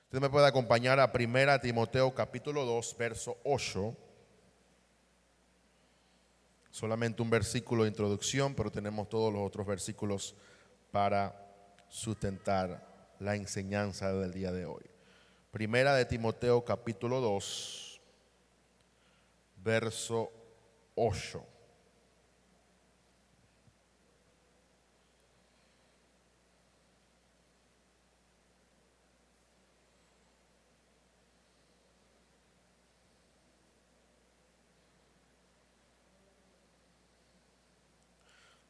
Usted me puede acompañar a 1 Timoteo capítulo 2, verso 8. Solamente un versículo de introducción, pero tenemos todos los otros versículos para sustentar la enseñanza del día de hoy. 1 Timoteo capítulo 2, verso 8.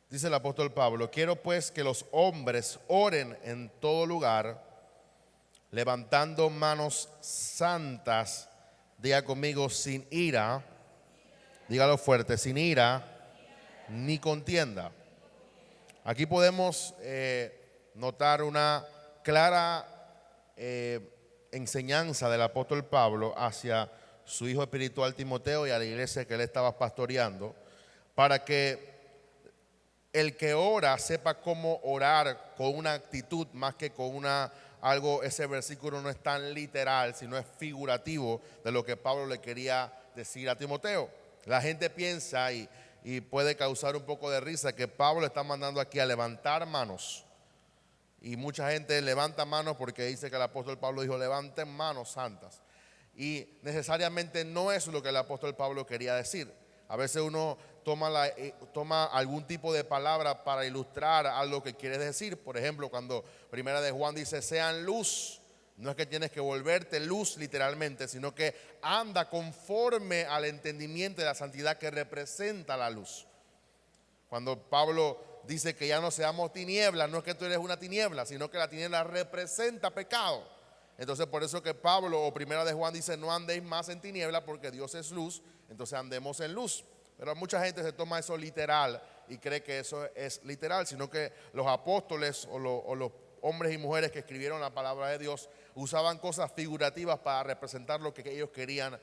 Dice el apóstol Pablo: quiero pues que los hombres oren en todo lugar, levantando manos santas. Diga conmigo: sin ira. Dígalo fuerte: sin ira ni contienda. Aquí podemos notar una clara enseñanza del apóstol Pablo hacia su hijo espiritual Timoteo y a la iglesia que él estaba pastoreando, para que el que ora sepa cómo orar con una actitud más que con algo. Ese versículo no es tan literal, sino es figurativo de lo que Pablo le quería decir a Timoteo. La gente piensa y puede causar un poco de risa que Pablo está mandando aquí a levantar manos. Y mucha gente levanta manos porque dice que el apóstol Pablo dijo: levanten manos santas. Y necesariamente no es lo que el apóstol Pablo quería decir. A veces uno toma algún tipo de palabra para ilustrar algo que quiere decir. Por ejemplo, cuando Primera de Juan dice: sean luz, no es que tienes que volverte luz literalmente, sino que anda conforme al entendimiento de la santidad que representa la luz. Cuando Pablo dice que ya no seamos tinieblas, no es que tú eres una tiniebla, sino que la tiniebla representa pecado. Entonces por eso que Pablo o Primera de Juan dice: no andéis más en tiniebla porque Dios es luz, entonces andemos en luz. Pero mucha gente se toma eso literal y cree que eso es literal, sino que los apóstoles o los hombres y mujeres que escribieron la palabra de Dios usaban cosas figurativas para representar lo que ellos querían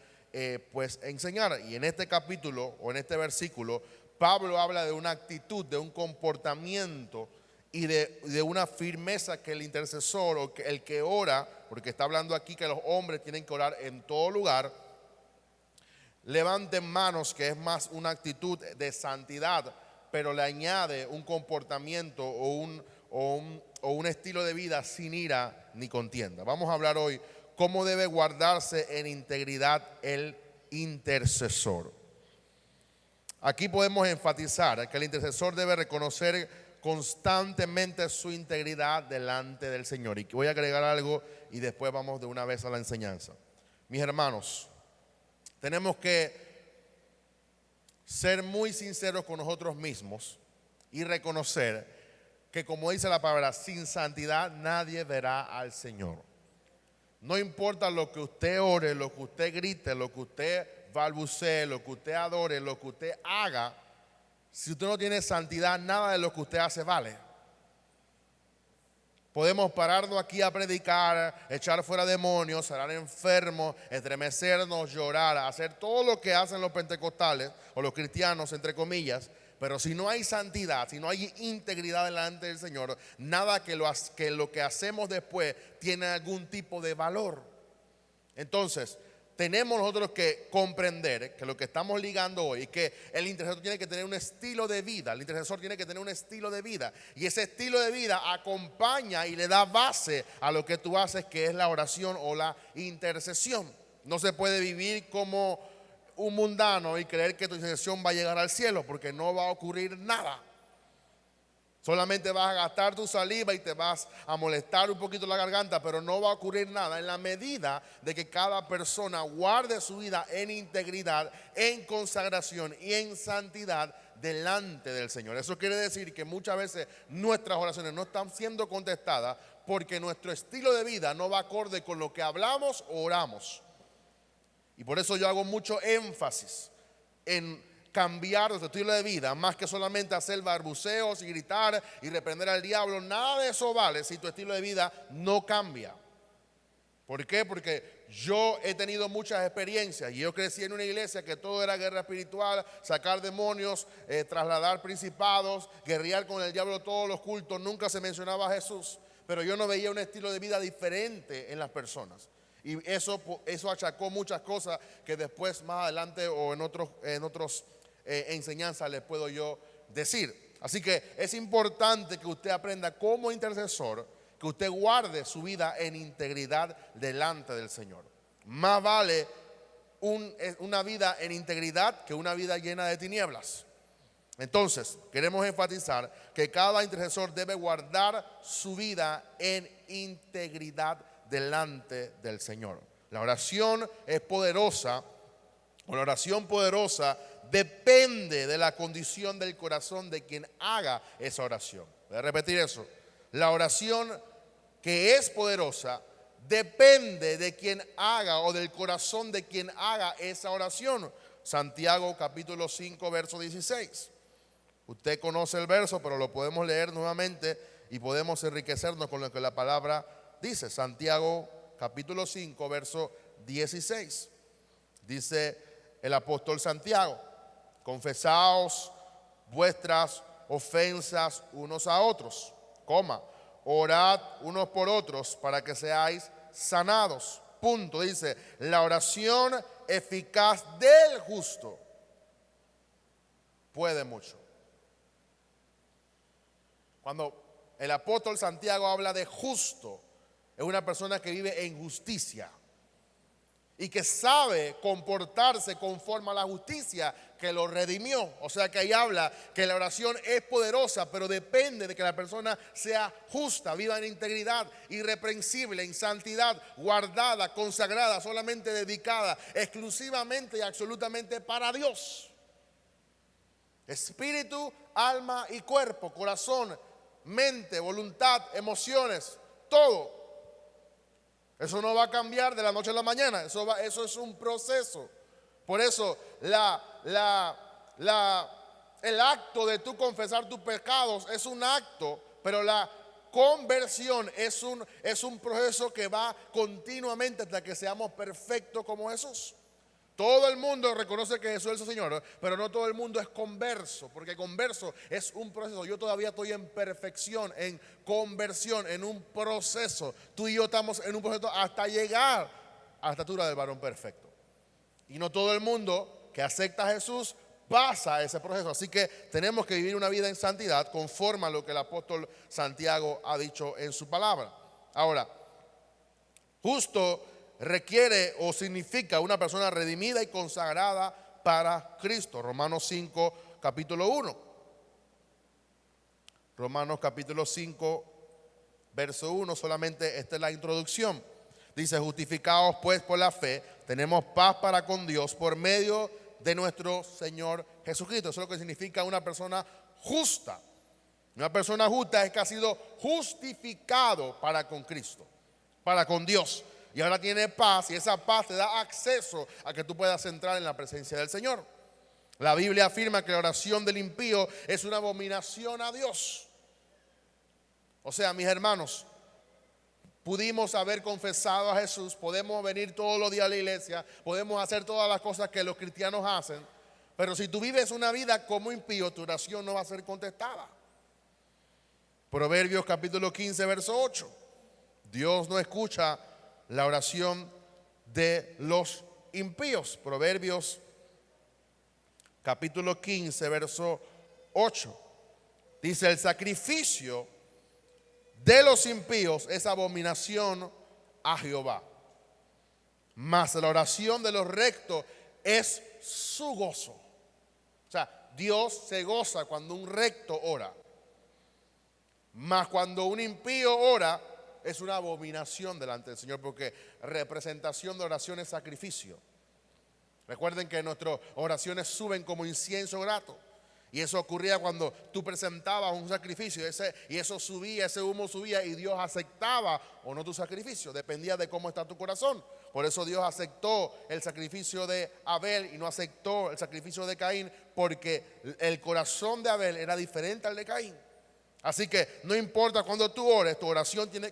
pues enseñar. Y en este capítulo o en este versículo, Pablo habla de una actitud, de un comportamiento y de una firmeza que el intercesor o que el que ora, porque está hablando aquí que los hombres tienen que orar en todo lugar, levanten manos, que es más una actitud de santidad, pero le añade un comportamiento o un estilo de vida sin ira ni contienda. Vamos a hablar hoy cómo debe guardarse en integridad el intercesor. Aquí podemos enfatizar que el intercesor debe reconocer constantemente su integridad delante del Señor. Y voy a agregar algo y después vamos de una vez a la enseñanza. Mis hermanos, tenemos que ser muy sinceros con nosotros mismos y reconocer que, como dice la palabra, sin santidad nadie verá al Señor. No importa lo que usted ore, lo que usted grite, lo que usted balbucee, lo que usted adore, lo que usted haga, si usted no tiene santidad, nada de lo que usted hace vale. Podemos pararnos aquí a predicar, echar fuera demonios, sanar enfermos, estremecernos, llorar, hacer todo lo que hacen los pentecostales o los cristianos, entre comillas, pero si no hay santidad, si no hay integridad delante del Señor, nada que lo que hacemos después tiene algún tipo de valor. Entonces, tenemos nosotros que comprender que lo que estamos ligando hoy es que el intercesor tiene que tener un estilo de vida. El intercesor tiene que tener un estilo de vida. Y ese estilo de vida acompaña y le da base a lo que tú haces, que es la oración o la intercesión. No se puede vivir como un mundano y creer que tu intercesión va a llegar al cielo, porque no va a ocurrir nada. Solamente vas a gastar tu saliva y te vas a molestar un poquito la garganta, pero no va a ocurrir nada en la medida de que cada persona guarde su vida en integridad, en consagración y en santidad delante del Señor. Eso quiere decir que muchas veces nuestras oraciones no están siendo contestadas porque nuestro estilo de vida no va acorde con lo que hablamos o oramos. Y por eso yo hago mucho énfasis en cambiar nuestro estilo de vida, más que solamente hacer barbuceos y gritar y reprender al diablo. Nada de eso vale si tu estilo de vida no cambia. ¿Por qué? Porque yo he tenido muchas experiencias y yo crecí en una iglesia que todo era guerra espiritual, sacar demonios, trasladar principados, guerrear con el diablo todos los cultos, nunca se mencionaba a Jesús. pero yo no veía un estilo de vida diferente en las personas. Y eso achacó muchas cosas que después más adelante o en otros enseñanzas les puedo yo decir. Así que es importante que usted aprenda como intercesor, que usted guarde su vida en integridad delante del Señor. Más vale una vida en integridad que una vida llena de tinieblas. Entonces, queremos enfatizar que cada intercesor debe guardar su vida en integridad delante del Señor. La oración es poderosa, o la oración poderosa depende de la condición del corazón de quien haga esa oración. Voy a repetir eso. La oración que es poderosa depende de quien haga o del corazón de quien haga esa oración. Santiago capítulo 5, verso 16. Usted conoce el verso, pero lo podemos leer nuevamente y podemos enriquecernos con lo que la palabra dice. Santiago capítulo 5, verso 16. Dice el apóstol Santiago: confesaos vuestras ofensas unos a otros, orad unos por otros para que seáis sanados. Punto. Dice, la oración eficaz del justo puede mucho. Cuando el apóstol Santiago habla de justo, es una persona que vive en justicia y que sabe comportarse conforme a la justicia que lo redimió. O sea que ahí habla que la oración es poderosa, pero depende de que la persona sea justa, viva en integridad, irreprensible, en santidad, guardada, consagrada, solamente dedicada, exclusivamente y absolutamente para Dios. Espíritu, alma y cuerpo, corazón, mente, voluntad, emociones, todo. Eso no va a cambiar de la noche a la mañana. Eso es un proceso. Por eso el acto de tú confesar tus pecados es un acto, pero la conversión es un proceso que va continuamente hasta que seamos perfectos como Jesús. Todo el mundo reconoce que Jesús es el Señor, pero no todo el mundo es converso, porque converso es un proceso. Yo todavía estoy en perfección, en conversión, en un proceso. Tú y yo estamos en un proceso hasta llegar a la estatura del varón perfecto. Y no todo el mundo que acepta a Jesús pasa ese proceso. Así que tenemos que vivir una vida en santidad conforme a lo que el apóstol Santiago ha dicho en su palabra. Ahora, justo requiere o significa una persona redimida y consagrada para Cristo. Romanos 5, capítulo 1. Romanos capítulo 5, verso 1, solamente esta es la introducción. Dice, justificados pues por la fe, tenemos paz para con Dios por medio de nuestro Señor Jesucristo. Eso es lo que significa una persona justa. Una persona justa es que ha sido justificado para con Cristo, para con Dios. Y ahora tiene paz, y esa paz te da acceso a que tú puedas entrar en la presencia del Señor. La Biblia afirma que la oración del impío es una abominación a Dios. O sea, mis hermanos, pudimos haber confesado a Jesús, podemos venir todos los días a la iglesia, podemos hacer todas las cosas que los cristianos hacen, pero si tú vives una vida como impío, tu oración no va a ser contestada. Proverbios capítulo 15, verso 8. Dios no escucha la oración de los impíos. Proverbios capítulo 15, verso 8. Dice, el sacrificio de los impíos es abominación a Jehová, mas la oración de los rectos es su gozo. O sea, Dios se goza cuando un recto ora, mas cuando un impío ora es una abominación delante del Señor, porque representación de oración es sacrificio. Recuerden que nuestras oraciones suben como incienso grato. Y eso ocurría cuando tú presentabas un sacrificio, y eso subía, ese humo subía, y Dios aceptaba o no tu sacrificio. Dependía de cómo está tu corazón. Por eso Dios aceptó el sacrificio de Abel y no aceptó el sacrificio de Caín, porque el corazón de Abel era diferente al de Caín. Así que no importa cuando tú ores, tu corazón tiene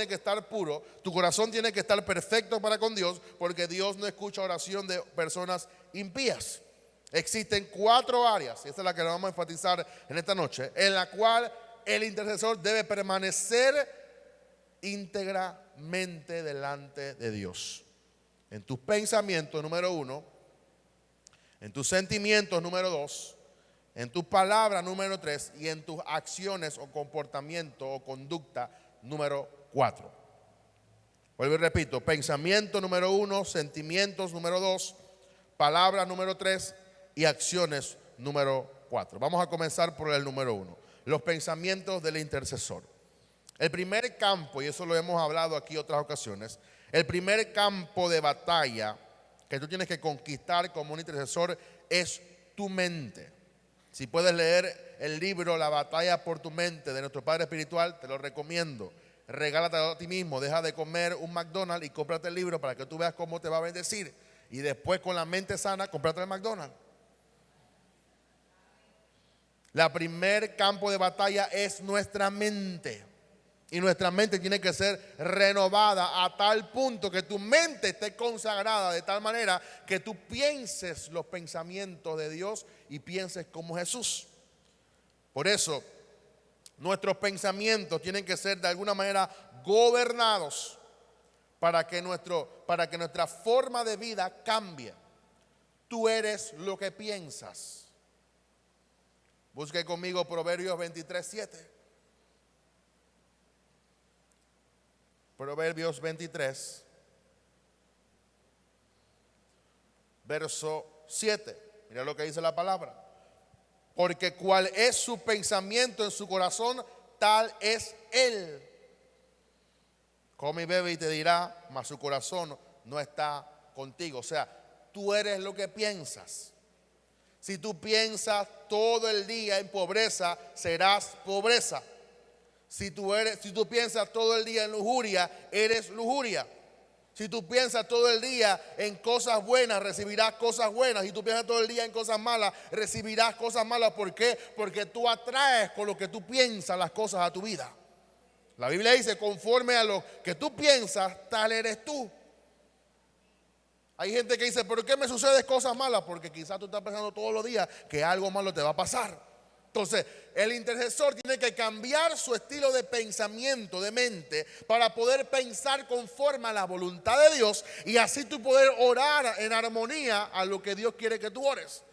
que estar puro, tu corazón tiene que estar perfecto para con Dios, porque Dios no escucha oración de personas impías. Existen 4 áreas, y esta es la que vamos a enfatizar en esta noche, en la cual el intercesor debe permanecer íntegramente delante de Dios. En tus pensamientos, número 1, en tus sentimientos, número 2, en tus palabras, número 3, y en tus acciones o comportamiento o conducta, número 4. Vuelvo y repito: pensamiento número 1, sentimientos número 2, palabras número 3 y acciones número 4. Vamos a comenzar por el número 1, los pensamientos del intercesor. El primer campo, y eso lo hemos hablado aquí en otras ocasiones, el primer campo de batalla que tú tienes que conquistar como un intercesor es tu mente. Si puedes leer el libro La batalla por tu mente de nuestro Padre Espiritual, te lo recomiendo. Regálate a ti mismo, deja de comer un McDonald's y cómprate el libro para que tú veas cómo te va a bendecir. Y después, con la mente sana, cómprate el McDonald's. La primer campo de batalla es nuestra mente. Y nuestra mente tiene que ser renovada a tal punto que tu mente esté consagrada de tal manera que tú pienses los pensamientos de Dios y pienses como Jesús. Por eso, nuestros pensamientos tienen que ser de alguna manera gobernados para que nuestra forma de vida cambie. Tú eres lo que piensas. Busque conmigo Proverbios 23:7. Proverbios 23, verso 7. Mira lo que dice la palabra. Porque cual es su pensamiento en su corazón, tal es él. Come y bebe y te dirá, mas su corazón no está contigo. O sea, tú eres lo que piensas. Si tú piensas todo el día en pobreza, serás pobreza. Si tú piensas todo el día en lujuria, eres lujuria. Si tú piensas todo el día en cosas buenas, recibirás cosas buenas. Si tú piensas todo el día en cosas malas, recibirás cosas malas. ¿Por qué? Porque tú atraes con lo que tú piensas las cosas a tu vida. La Biblia dice: conforme a lo que tú piensas, tal eres tú. Hay gente que dice: ¿por qué me suceden cosas malas? Porque quizás tú estás pensando todos los días que algo malo te va a pasar. Entonces, el intercesor tiene que cambiar su estilo de pensamiento, de mente, para poder pensar conforme a la voluntad de Dios y así tú poder orar en armonía a lo que Dios quiere que tú ores.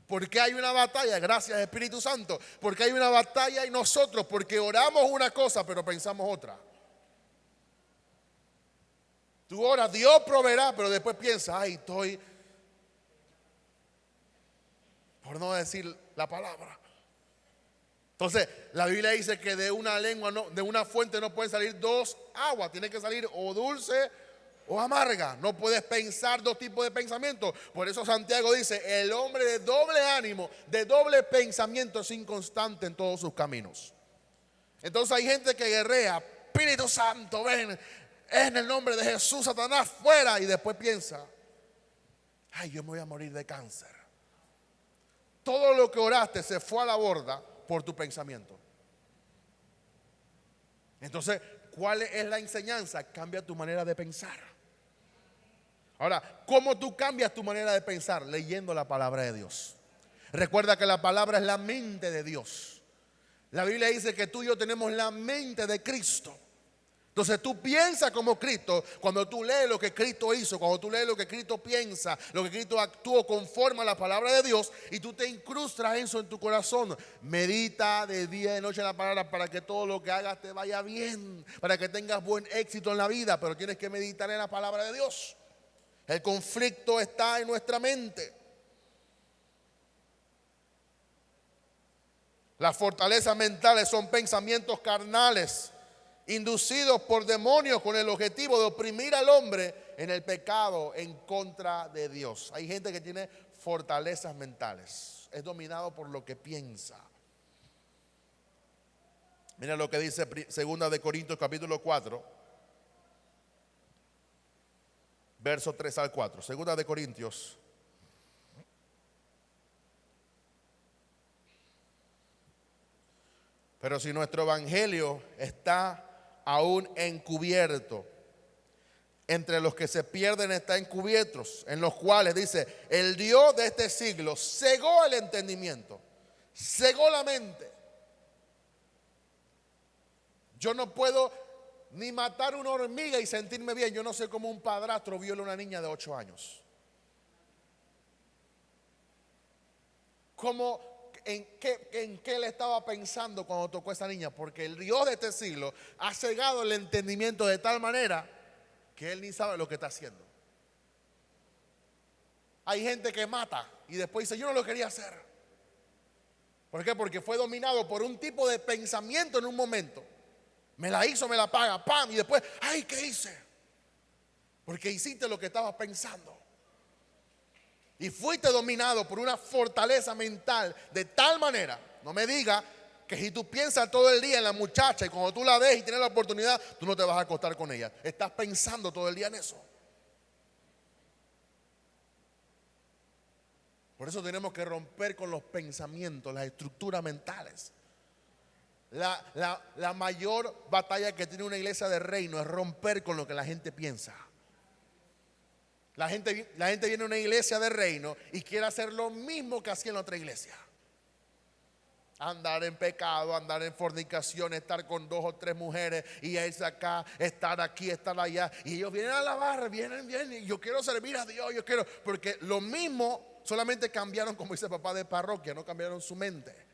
Porque hay una batalla, gracias Espíritu Santo, porque hay una batalla en nosotros, porque oramos una cosa pero pensamos otra. Tú oras, Dios proveerá, pero después piensas: ay, estoy, por no decir la palabra. Entonces, la Biblia dice que de una lengua, de una fuente no pueden salir dos aguas. Tiene que salir o dulce o amarga. No puedes pensar dos tipos de pensamientos. Por eso Santiago dice: el hombre de doble ánimo, de doble pensamiento, es inconstante en todos sus caminos. Entonces hay gente que guerrea: Espíritu Santo, ven, en el nombre de Jesús, Satanás, fuera. Y después piensa: ay, yo me voy a morir de cáncer. Todo lo que oraste se fue a la borda por tu pensamiento. Entonces, ¿cuál es la enseñanza? Cambia tu manera de pensar. Ahora, ¿cómo tú cambias tu manera de pensar? Leyendo la palabra de Dios. Recuerda que la palabra es la mente de Dios. La Biblia dice que tú y yo tenemos la mente de Cristo. Entonces tú piensas como Cristo cuando tú lees lo que Cristo hizo, cuando tú lees lo que Cristo piensa, lo que Cristo actuó conforme a la palabra de Dios, y tú te incrustas eso en tu corazón. Medita de día y de noche en la palabra para que todo lo que hagas te vaya bien, para que tengas buen éxito en la vida, pero tienes que meditar en la palabra de Dios. El conflicto está en nuestra mente. Las fortalezas mentales son pensamientos carnales inducidos por demonios con el objetivo de oprimir al hombre en el pecado en contra de Dios. Hay gente que tiene fortalezas mentales, es dominado por lo que piensa. Mira lo que dice 2 de Corintios capítulo 4, verso 3 al 4. 2 de Corintios. Pero si nuestro evangelio está aún encubierto, entre los que se pierden está encubiertos, en los cuales dice: el Dios de este siglo cegó el entendimiento, cegó la mente. Yo no puedo ni matar una hormiga y sentirme bien. Yo no sé cómo un padrastro viola a una niña de 8 años. ¿En qué le estaba pensando cuando tocó a esa niña? Porque el Dios de este siglo ha cegado el entendimiento de tal manera que él ni sabe lo que está haciendo. Hay gente que mata y después dice, yo no lo quería hacer. ¿Por qué? Porque fue dominado por un tipo de pensamiento en un momento. Me la hizo, me la paga, ¡pam! Y después, ¡ay, qué hice! Porque hiciste lo que estabas pensando. Y fuiste dominado por una fortaleza mental de tal manera, no me diga que si tú piensas todo el día en la muchacha y cuando tú la ves y tienes la oportunidad, tú no te vas a acostar con ella. Estás pensando todo el día en eso. Por eso tenemos que romper con los pensamientos, las estructuras mentales. La mayor batalla que tiene una iglesia de reino es romper con lo que la gente piensa. La gente viene a una iglesia de reino y quiere hacer lo mismo que hacía en la otra iglesia. Andar en pecado, andar en fornicación, estar con 2 o 3 mujeres y irse acá, estar aquí, estar allá. Y ellos vienen a alabar, vienen, y yo quiero servir a Dios, yo quiero. Porque lo mismo, solamente cambiaron, como dice papá de parroquia, no cambiaron su mente.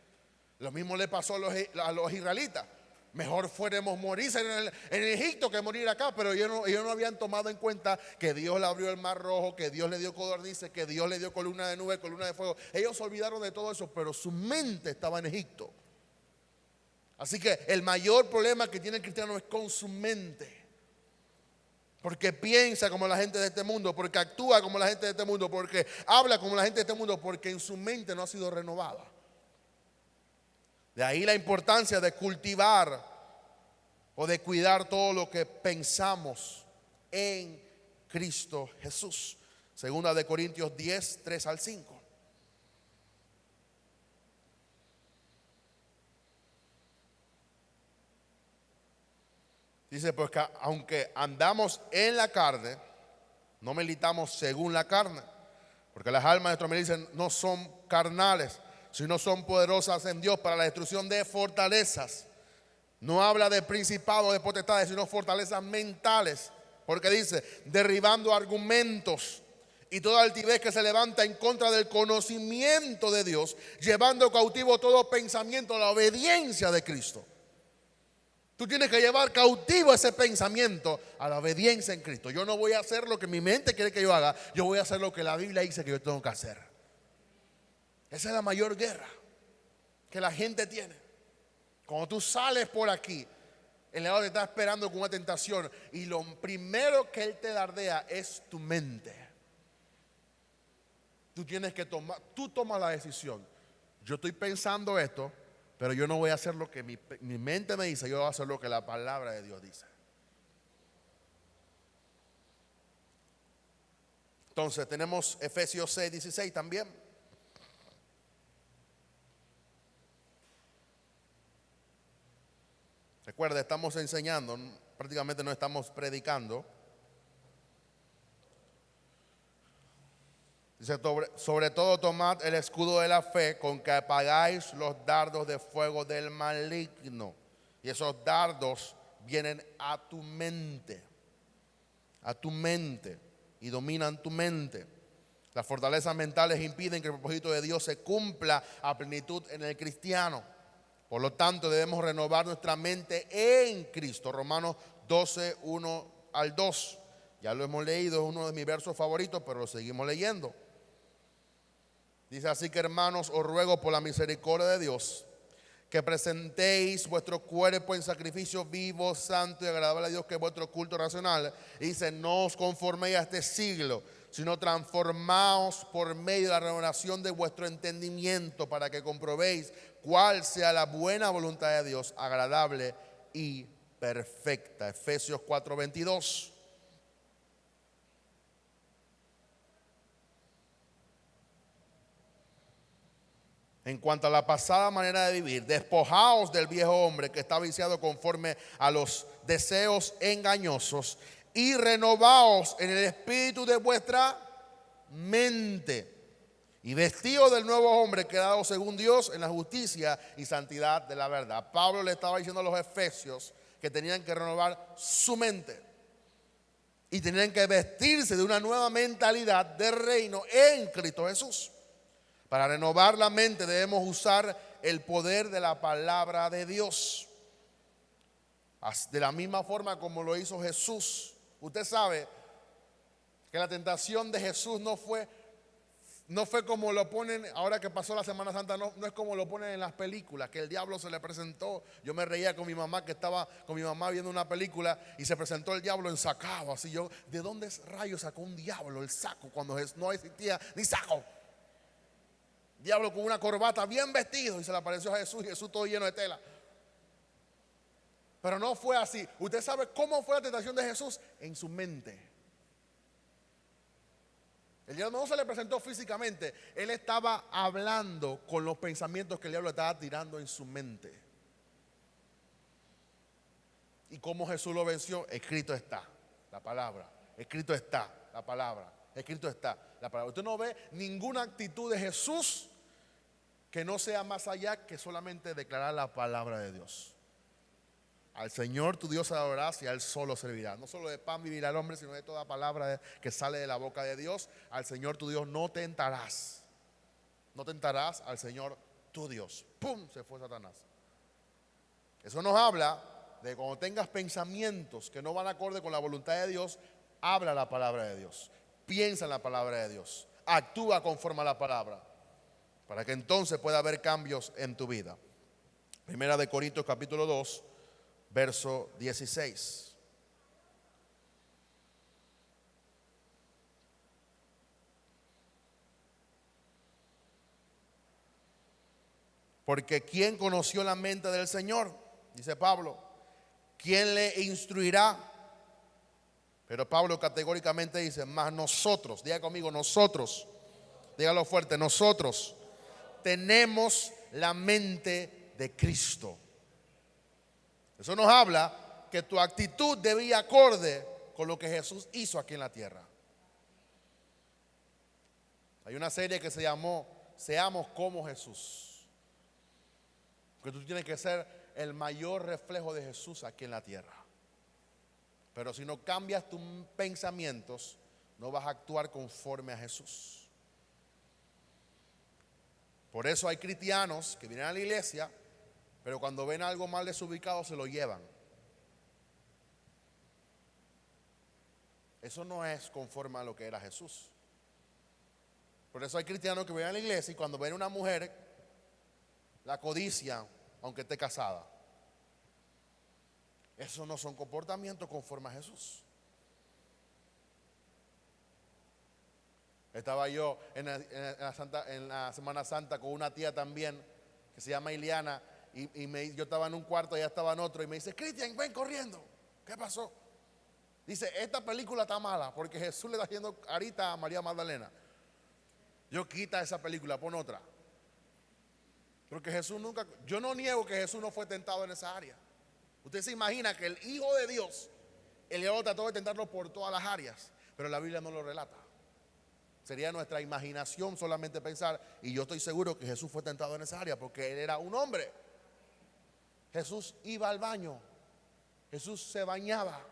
Lo mismo le pasó a los israelitas. Mejor fuéramos morirse en Egipto que morir acá. Pero ellos no habían tomado en cuenta que Dios le abrió el mar rojo, que Dios le dio codornices, que Dios le dio columna de nube, columna de fuego. Ellos se olvidaron de todo eso, pero su mente estaba en Egipto. Así que el mayor problema que tiene el cristiano es con su mente. Porque piensa como la gente de este mundo, porque actúa como la gente de este mundo, porque habla como la gente de este mundo, porque en su mente no ha sido renovada. De ahí la importancia de cultivar o de cuidar todo lo que pensamos en Cristo Jesús. Segunda de Corintios 10, 3 al 5. Dice, pues que aunque andamos en la carne, no militamos según la carne, porque las armas de nuestra milicia no son carnales, sino son poderosas en Dios para la destrucción de fortalezas. No habla de principados, de potestades, sino fortalezas mentales, porque dice, derribando argumentos y toda altivez que se levanta en contra del conocimiento de Dios, llevando cautivo todo pensamiento a la obediencia de Cristo. Tú tienes que llevar cautivo ese pensamiento a la obediencia en Cristo. Yo no voy a hacer lo que mi mente quiere que yo haga, yo voy a hacer lo que la Biblia dice que yo tengo que hacer. Esa es la mayor guerra que la gente tiene. Cuando tú sales por aquí, el enemigo te está esperando con una tentación y lo primero que él te dardea es tu mente. Tú tienes que tú tomas la decisión. Yo estoy pensando esto, pero yo no voy a hacer lo que mi mente me dice, yo voy a hacer lo que la palabra de Dios dice. Entonces tenemos Efesios 6, 16 también. Recuerda, estamos enseñando, prácticamente no estamos predicando. Dice, sobre todo tomad el escudo de la fe con que apagáis los dardos de fuego del maligno. Y esos dardos vienen a tu mente, y dominan tu mente. Las fortalezas mentales impiden que el propósito de Dios se cumpla a plenitud en el cristiano. Por lo tanto, debemos renovar nuestra mente en Cristo. Romanos 12, 1 al 2. Ya lo hemos leído, es uno de mis versos favoritos, pero lo seguimos leyendo. Dice así que, hermanos, os ruego por la misericordia de Dios que presentéis vuestro cuerpo en sacrificio vivo, santo y agradable a Dios, que es vuestro culto racional. Y dice, no os conforméis a este siglo, sino transformaos por medio de la renovación de vuestro entendimiento, para que comprobéis cuál sea la buena voluntad de Dios, agradable y perfecta. Efesios 4:22. En cuanto a la pasada manera de vivir, despojaos del viejo hombre que está viciado conforme a los deseos engañosos y renovaos en el espíritu de vuestra mente y vestidos del nuevo hombre creado según Dios en la justicia y santidad de la verdad. Pablo le estaba diciendo a los efesios que tenían que renovar su mente y tenían que vestirse de una nueva mentalidad de reino en Cristo Jesús. Para renovar la mente debemos usar el poder de la palabra de Dios. De la misma forma como lo hizo Jesús. Usted sabe que la tentación de Jesús no fue como lo ponen, ahora que pasó la Semana Santa, no es como lo ponen en las películas, que el diablo se le presentó. Yo me reía con mi mamá, que estaba con mi mamá viendo una película y se presentó el diablo ensacado. Así yo, ¿de dónde rayos sacó un diablo el saco cuando no existía ni saco? Diablo con una corbata, bien vestido, y se le apareció a Jesús, y Jesús todo lleno de tela. Pero no fue así. ¿Usted sabe cómo fue la tentación de Jesús? En su mente. El diablo no se le presentó físicamente. Él estaba hablando con los pensamientos que el diablo estaba tirando en su mente. ¿Y cómo Jesús lo venció? Escrito está la palabra. Escrito está la palabra. Escrito está la palabra. Usted no ve ninguna actitud de Jesús que no sea más allá que solamente declarar la palabra de Dios. Al Señor tu Dios adorarás y a Él solo servirás. No solo de pan vivirá el hombre, sino de toda palabra que sale de la boca de Dios. Al Señor tu Dios no tentarás. No tentarás al Señor tu Dios. ¡Pum! Se fue Satanás. Eso nos habla de cuando tengas pensamientos que no van acorde con la voluntad de Dios, habla la palabra de Dios. Piensa en la palabra de Dios. Actúa conforme a la palabra. Para que entonces pueda haber cambios en tu vida. Primera de Corintios capítulo 2. Verso 16. Porque ¿quién conoció la mente del Señor? Dice Pablo. ¿Quién le instruirá? Pero Pablo categóricamente dice, más nosotros, diga conmigo, nosotros, dígalo fuerte, nosotros tenemos la mente de Cristo. Eso nos habla que tu actitud debía acorde con lo que Jesús hizo aquí en la tierra. Hay una serie que se llamó Seamos como Jesús. Porque tú tienes que ser el mayor reflejo de Jesús aquí en la tierra. Pero si no cambias tus pensamientos, no vas a actuar conforme a Jesús. Por eso hay cristianos que vienen a la iglesia, pero cuando ven algo mal desubicado se lo llevan. Eso no es conforme a lo que era Jesús. Por eso hay cristianos que vienen a la iglesia y cuando ven a una mujer la codicia, aunque esté casada. Esos no son comportamientos conforme a Jesús. Estaba yo en la Semana Santa con una tía también que se llama Iliana y yo estaba en un cuarto, ella estaba en otro y me dice, Cristian, ven corriendo. ¿Qué pasó? Dice, esta película está mala porque Jesús le está haciendo carita a María Magdalena. Yo quita esa película, pon otra. Porque Jesús nunca, yo no niego que Jesús no fue tentado en esa área. Usted se imagina que el Hijo de Dios, el diablo trató de tentarlo por todas las áreas, pero la Biblia no lo relata. Sería nuestra imaginación solamente pensar, y yo estoy seguro que Jesús fue tentado en esa área porque él era un hombre. Jesús iba al baño, Jesús se bañaba,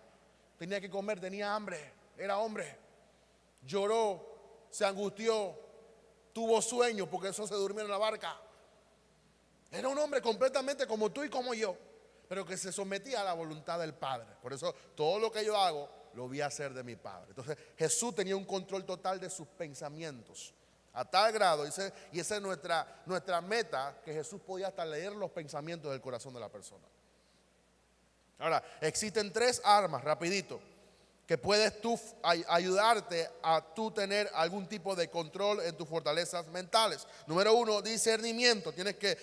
tenía que comer, tenía hambre, era hombre. Lloró, se angustió, tuvo sueño porque eso se durmió en la barca. Era un hombre completamente como tú y como yo, pero que se sometía a la voluntad del Padre. Por eso todo lo que yo hago lo voy a hacer de mi Padre. Entonces Jesús tenía un control total de sus pensamientos. A tal grado, y esa es nuestra meta, que Jesús podía hasta leer los pensamientos del corazón de la persona. Ahora, existen 3 armas, rapidito, que puedes tú ayudarte a tú tener algún tipo de control en tus fortalezas mentales. Número 1, discernimiento. Tienes que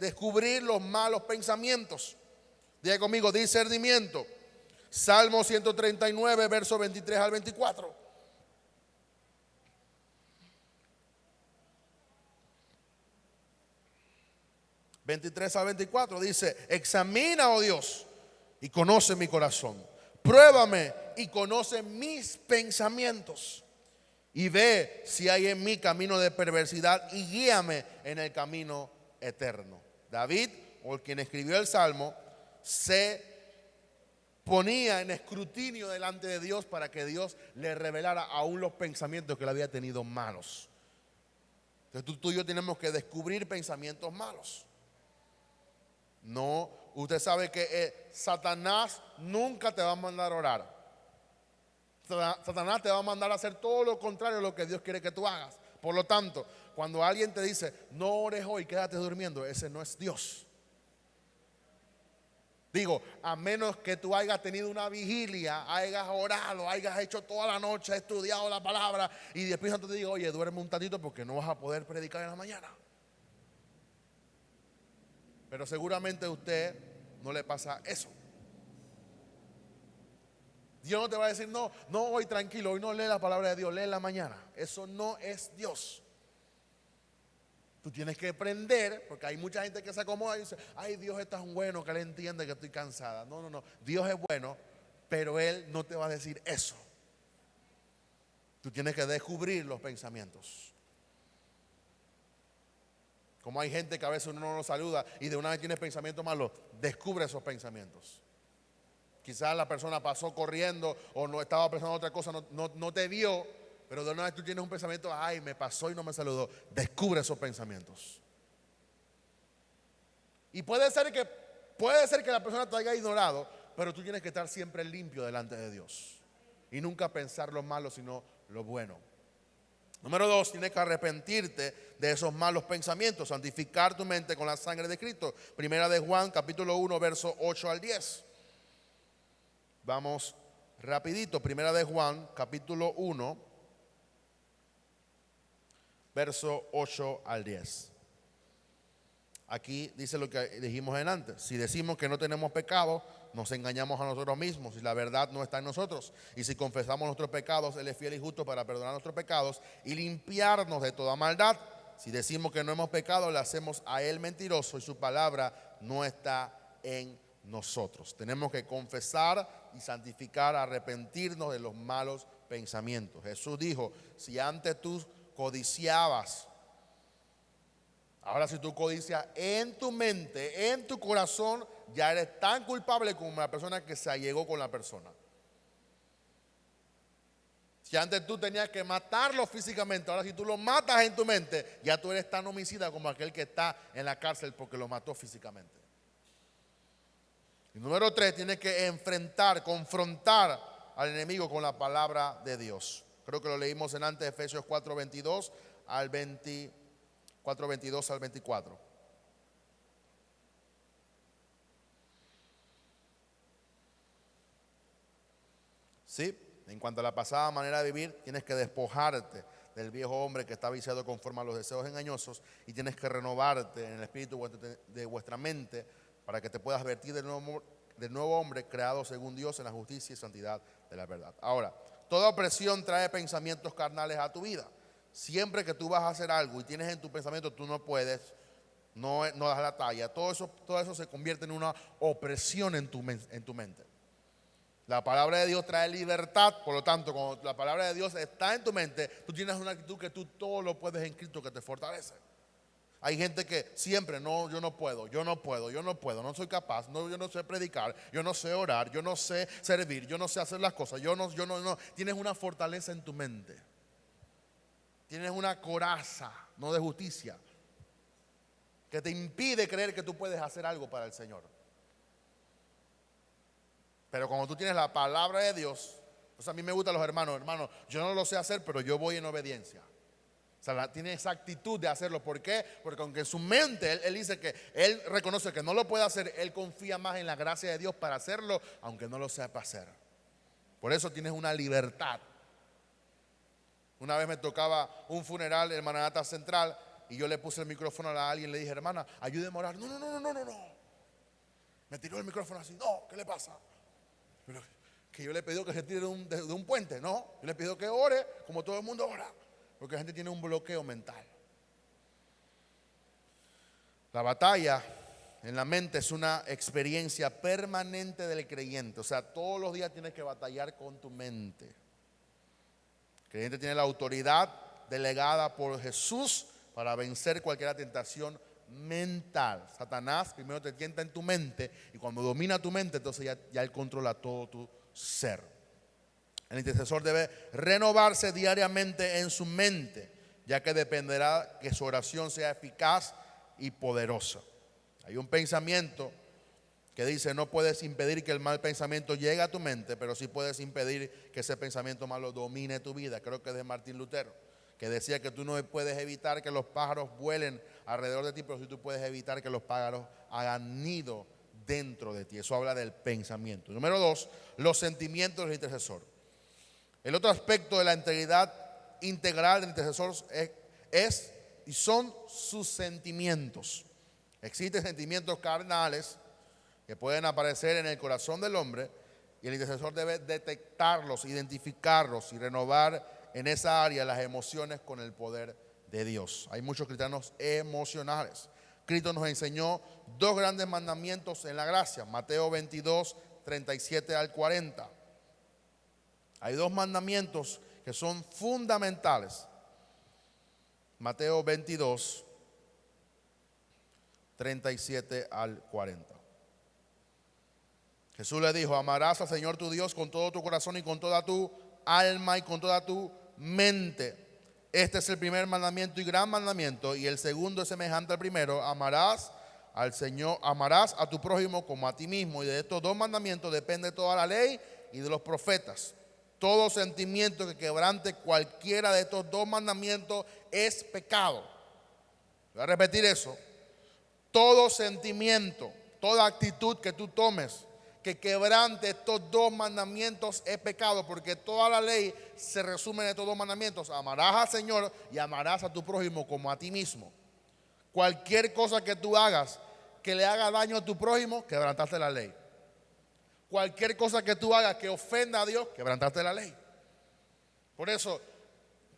descubrir los malos pensamientos. Diga conmigo, discernimiento. Salmo 139, versos 23 al 24. ...23 al 24 dice... examina, oh Dios, y conoce mi corazón. Pruébame y conoce mis pensamientos. Y ve si hay en mí camino de perversidad y guíame en el camino eterno. David, o quien escribió el Salmo, se ponía en escrutinio delante de Dios para que Dios le revelara aún los pensamientos que él había tenido malos. Entonces tú y yo tenemos que descubrir pensamientos malos. No, usted sabe que Satanás nunca te va a mandar a orar. Satanás te va a mandar a hacer todo lo contrario a lo que Dios quiere que tú hagas. Por lo tanto, cuando alguien te dice, no ores hoy, quédate durmiendo, ese no es Dios. Digo, a menos que tú hayas tenido una vigilia, hayas orado, hayas hecho toda la noche, estudiado la palabra y después te digo, oye, duerme un tantito porque no vas a poder predicar en la mañana. Pero seguramente a usted no le pasa eso. Dios no te va a decir, no, hoy tranquilo, hoy no lee la palabra de Dios, lee en la mañana. Eso no es Dios. Tú tienes que aprender, porque hay mucha gente que se acomoda y dice, ay, Dios es tan bueno que Él entiende que estoy cansada. No, Dios es bueno, pero Él no te va a decir eso. Tú tienes que descubrir los pensamientos. Como hay gente que a veces uno no lo saluda y de una vez tiene pensamientos malos, descubre esos pensamientos. Quizás la persona pasó corriendo o no estaba pensando en otra cosa, no te vio, pero de una vez tú tienes un pensamiento, ay, me pasó y no me saludó. Descubre esos pensamientos. Y puede ser que la persona te haya ignorado, pero tú tienes que estar siempre limpio delante de Dios. Y nunca pensar lo malo, sino lo bueno. Número 2, tienes que arrepentirte de esos malos pensamientos, santificar tu mente con la sangre de Cristo. Primera de Juan, capítulo 1, verso 8 al 10. Vamos rapidito. Primera de Juan, capítulo 1, verso 8 al 10. Aquí dice lo que dijimos en antes. Si decimos que no tenemos pecado, nos engañamos a nosotros mismos y la verdad no está en nosotros. Y si confesamos nuestros pecados, Él es fiel y justo para perdonar nuestros pecados y limpiarnos de toda maldad. Si decimos que no hemos pecado, le hacemos a Él mentiroso y su palabra no está en nosotros. Tenemos que confesar y santificar, arrepentirnos de los malos pensamientos. Jesús dijo, si antes tú codiciabas, ahora si tú codicias en tu mente, en tu corazón, ya eres tan culpable como la persona que se allegó con la persona. Si antes tú tenías que matarlo físicamente, ahora si tú lo matas en tu mente, ya tú eres tan homicida como aquel que está en la cárcel porque lo mató físicamente. Y número 3, tienes que confrontar al enemigo con la palabra de Dios. Creo que lo leímos en antes, Efesios 4:22 al 24. Sí, en cuanto a la pasada manera de vivir, tienes que despojarte del viejo hombre que está viciado conforme a los deseos engañosos y tienes que renovarte en el espíritu de vuestra mente para que te puedas vestir del nuevo hombre creado según Dios en la justicia y santidad de la verdad. Ahora, toda opresión trae pensamientos carnales a tu vida. Siempre que tú vas a hacer algo y tienes en tu pensamiento tú no puedes, no das la talla, todo eso se convierte en una opresión en tu mente. La palabra de Dios trae libertad, por lo tanto, cuando la palabra de Dios está en tu mente, tú tienes una actitud que tú todo lo puedes en Cristo que te fortalece. Hay gente que siempre, no, yo no puedo, no soy capaz, no, yo no sé predicar, yo no sé orar, yo no sé servir, yo no sé hacer las cosas, yo no. Tienes una fortaleza en tu mente. Tienes una coraza, no de justicia, que te impide creer que tú puedes hacer algo para el Señor. Pero cuando tú tienes la palabra de Dios, a mí me gustan los hermanos, yo no lo sé hacer, pero yo voy en obediencia. O sea, tiene esa actitud de hacerlo. ¿Por qué? Porque aunque en su mente él dice que él reconoce que no lo puede hacer, él confía más en la gracia de Dios para hacerlo, aunque no lo sepa hacer. Por eso tienes una libertad. Una vez me tocaba un funeral en Maranata Central y yo le puse el micrófono a alguien y le dije, hermana, ayúdeme a orar. No. Me tiró el micrófono así. No, ¿qué le pasa? Pero que yo le pedí que se tire de un puente. No, yo le pido que ore como todo el mundo ora. Porque la gente tiene un bloqueo mental. La batalla en la mente es una experiencia permanente del creyente. O sea, todos los días tienes que batallar con tu mente. El creyente tiene la autoridad delegada por Jesús para vencer cualquier tentación mental. Satanás primero te tienta en tu mente y cuando domina tu mente, entonces ya él controla todo tu ser. El intercesor debe renovarse diariamente en su mente, ya que dependerá que su oración sea eficaz y poderosa. Hay un pensamiento que dice: no puedes impedir que el mal pensamiento llegue a tu mente, pero sí puedes impedir que ese pensamiento malo domine tu vida. Creo que es de Martín Lutero, que decía que tú no puedes evitar que los pájaros vuelen alrededor de ti, pero sí tú puedes evitar que los pájaros hagan nido dentro de ti. Eso habla del pensamiento. Número 2, los sentimientos del intercesor. El otro aspecto de la integridad integral del intercesor es y son sus sentimientos. Existen sentimientos carnales que pueden aparecer en el corazón del hombre y el intercesor debe detectarlos, identificarlos y renovar en esa área las emociones con el poder de Dios. Hay muchos cristianos emocionales. Cristo nos enseñó dos grandes mandamientos en la gracia: Mateo 22, 37 al 40. Hay dos mandamientos que son fundamentales. Mateo 22, 37 al 40. Jesús le dijo: amarás al Señor tu Dios con todo tu corazón y con toda tu alma y con toda tu mente. Este es el primer mandamiento y gran mandamiento, y el segundo es semejante al primero: amarás al Señor, amarás a tu prójimo como a ti mismo. Y de estos dos mandamientos depende toda la ley y de los profetas. Todo sentimiento que quebrante cualquiera de estos dos mandamientos es pecado. Voy a repetir eso. Todo sentimiento, toda actitud que tú tomes que quebrante estos dos mandamientos es pecado, porque toda la ley se resume en estos dos mandamientos: amarás al Señor y amarás a tu prójimo como a ti mismo. Cualquier cosa que tú hagas que le haga daño a tu prójimo, quebrantaste la ley. Cualquier cosa que tú hagas que ofenda a Dios, quebrantaste la ley. Por eso,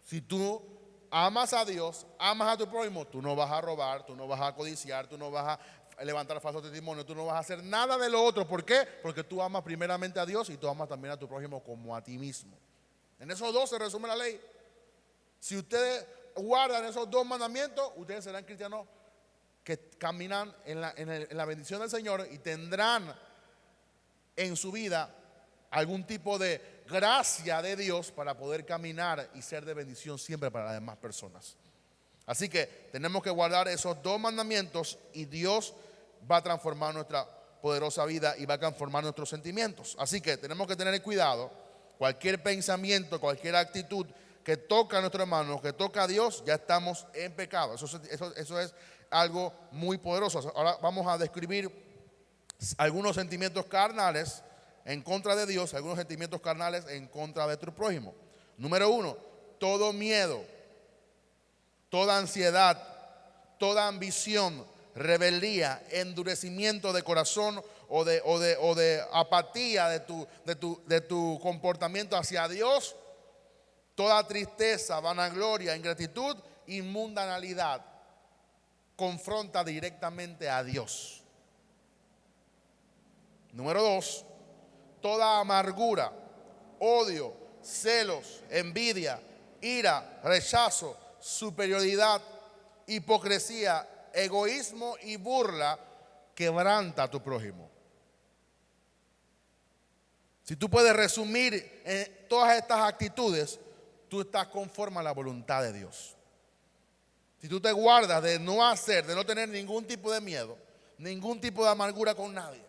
si tú amas a Dios, amas a tu prójimo, tú no vas a robar, tú no vas a codiciar, tú no vas a levantar falso testimonio, tú no vas a hacer nada de lo otro. ¿Por qué? Porque tú amas primeramente a Dios y tú amas también a tu prójimo como a ti mismo. En esos dos se resume la ley. Si ustedes guardan esos dos mandamientos, ustedes serán cristianos que caminan en la bendición del Señor y tendrán en su vida algún tipo de gracia de Dios para poder caminar y ser de bendición siempre para las demás personas. Así que tenemos que guardar esos dos mandamientos y Dios va a transformar nuestra poderosa vida y va a transformar nuestros sentimientos. Así que tenemos que tener cuidado. Cualquier pensamiento, cualquier actitud que toca a nuestro hermano, que toca a Dios, ya estamos en pecado. Eso es algo muy poderoso. Ahora vamos a describir algunos sentimientos carnales en contra de Dios, algunos sentimientos carnales en contra de tu prójimo. Número 1, todo miedo, toda ansiedad, toda ambición, rebeldía, endurecimiento de corazón o de apatía de tu comportamiento hacia Dios, toda tristeza, vanagloria, ingratitud y mundanalidad confronta directamente a Dios. Número 2, toda amargura, odio, celos, envidia, ira, rechazo, superioridad, hipocresía, egoísmo y burla quebranta a tu prójimo. Si tú puedes resumir todas estas actitudes, tú estás conforme a la voluntad de Dios. Si tú te guardas de no hacer, de no tener ningún tipo de miedo, ningún tipo de amargura con nadie,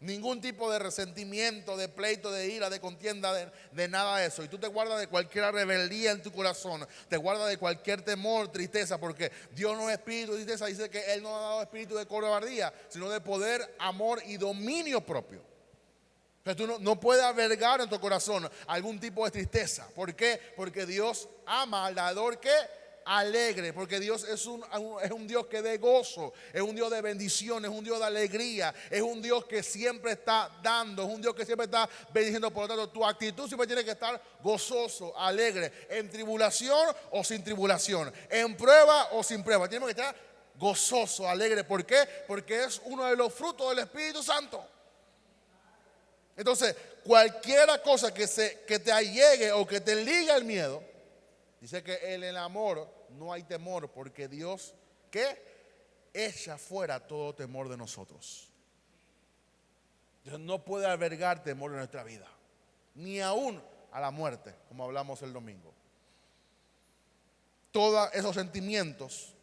ningún tipo de resentimiento, de pleito, de ira, de contienda, de nada de eso. Y tú te guardas de cualquier rebeldía en tu corazón, te guardas de cualquier temor, tristeza, porque Dios no es espíritu de tristeza. Dice que Él no ha dado espíritu de cobardía, sino de poder, amor y dominio propio. Entonces tú no puedes albergar en tu corazón algún tipo de tristeza. ¿Por qué? Porque Dios ama al dador que alegre, porque Dios es un Dios que dé gozo, es un Dios de bendición, es un Dios de alegría, es un Dios que siempre está dando, es un Dios que siempre está bendiciendo. Por lo tanto, tu actitud siempre tiene que estar gozoso, alegre, en tribulación o sin tribulación, en prueba o sin prueba. Tienes que estar gozoso, alegre. ¿Por qué? Porque es uno de los frutos del Espíritu Santo. Entonces, cualquiera cosa que te allegue o que te ligue al miedo, dice que en el amor no hay temor, porque Dios, ¿qué? echa fuera todo temor de nosotros. Dios no puede albergar temor en nuestra vida, ni aún a la muerte, como hablamos el domingo. Todos esos sentimientos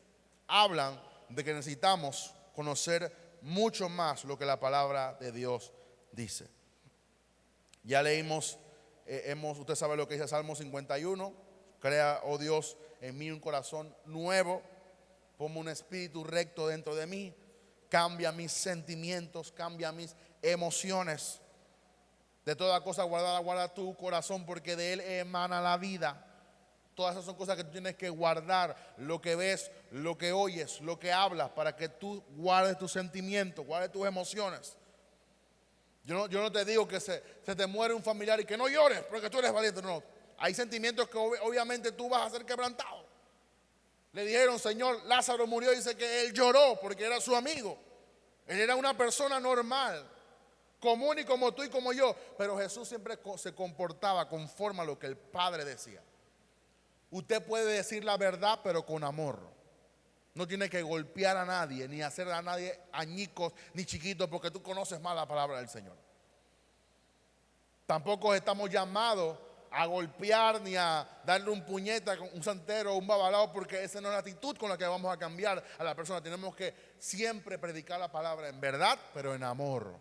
hablan de que necesitamos conocer mucho más lo que la palabra de Dios dice. Ya leímos, usted sabe lo que dice Salmo 51, crea, oh Dios, en mí un corazón nuevo, ponme un espíritu recto dentro de mí, cambia mis sentimientos, cambia mis emociones. De toda cosa guardada, guarda tu corazón, porque de él emana la vida. Todas esas son cosas que tú tienes que guardar, lo que ves, lo que oyes, lo que hablas, para que tú guardes tus sentimientos, guardes tus emociones. Yo no te digo que se te muere un familiar y que no llores porque tú eres valiente. No, hay sentimientos que obviamente tú vas a ser quebrantado. Le dijeron, Señor, Lázaro murió, dice que él lloró porque era su amigo. Él era una persona normal, común y como tú y como yo. Pero Jesús siempre se comportaba conforme a lo que el Padre decía. Usted puede decir la verdad, pero con amor. No tiene que golpear a nadie, ni hacer a nadie añicos, ni chiquitos, porque tú conoces más la palabra del Señor. Tampoco estamos llamados a golpear, ni a darle un puñeta, un santero, un babalao, porque esa no es la actitud con la que vamos a cambiar a la persona. Tenemos que siempre predicar la palabra en verdad, pero en amor.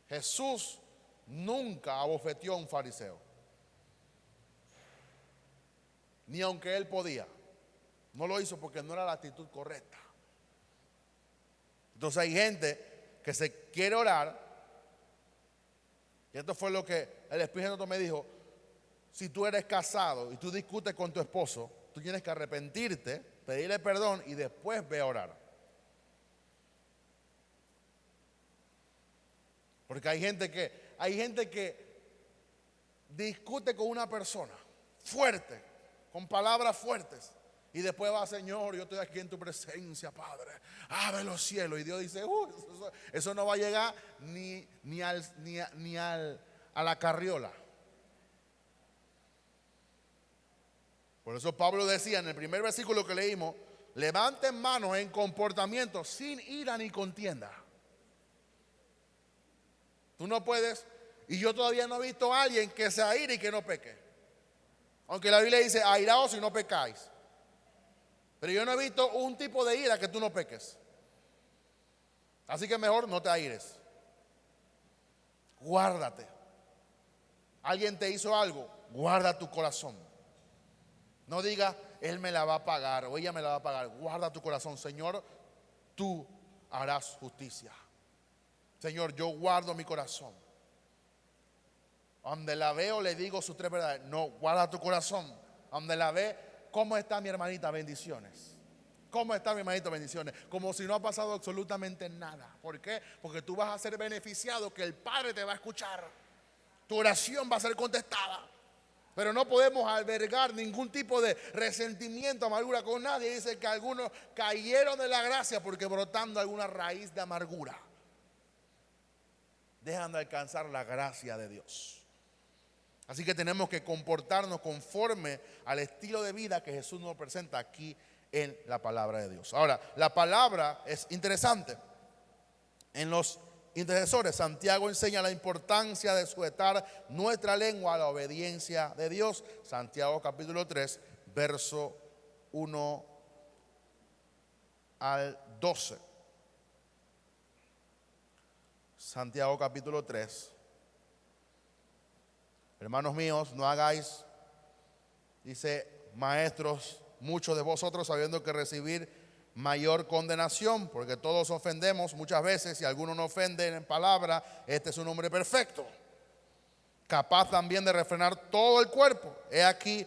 Jesús nunca abofeteó a un fariseo, ni aunque él podía. No lo hizo porque no era la actitud correcta. Entonces hay gente que se quiere orar, y esto fue lo que el Espíritu Santo me dijo: si tú eres casado y tú discutes con tu esposo, tú tienes que arrepentirte, pedirle perdón y después ve a orar. Porque hay gente que discute con una persona fuerte, con palabras fuertes, y después va: Señor, yo estoy aquí en tu presencia, Padre, abre los cielos. Y Dios dice: eso no va a llegar ni a la carriola. Por eso Pablo decía en el primer versículo que leímos: levanten manos en comportamiento sin ira ni contienda. Tú no puedes, y yo todavía no he visto a alguien que se aire y que no peque. Aunque la Biblia dice: airaos y no pecáis. Pero yo no he visto un tipo de ira que tú no peques. Así que mejor no te aires. Guárdate. Alguien te hizo algo, guarda tu corazón. No diga: él me la va a pagar o ella me la va a pagar. Guarda tu corazón. Señor, tú harás justicia. Señor, yo guardo mi corazón. Donde la veo le digo sus tres verdades. No, guarda tu corazón. Donde la ve: ¿cómo está mi hermanita? Bendiciones. ¿Cómo está mi hermanito? Bendiciones. Como si no ha pasado absolutamente nada. ¿Por qué? Porque tú vas a ser beneficiado, que el Padre te va a escuchar. Tu oración va a ser contestada. Pero no podemos albergar ningún tipo de resentimiento, amargura con nadie. Dice que algunos cayeron de la gracia porque brotando alguna raíz de amargura dejan de alcanzar la gracia de Dios. Así que tenemos que comportarnos conforme al estilo de vida que Jesús nos presenta aquí en la palabra de Dios. Ahora, la palabra es interesante. En los intercesores, Santiago enseña la importancia de sujetar nuestra lengua a la obediencia de Dios. Santiago capítulo 3, verso 1 al 12. Santiago capítulo 3. Hermanos míos, no hagáis, dice, maestros, muchos de vosotros sabiendo que recibir mayor condenación, porque todos ofendemos muchas veces. Si alguno no ofende en palabra, este es un hombre perfecto, capaz también de refrenar todo el cuerpo. He aquí,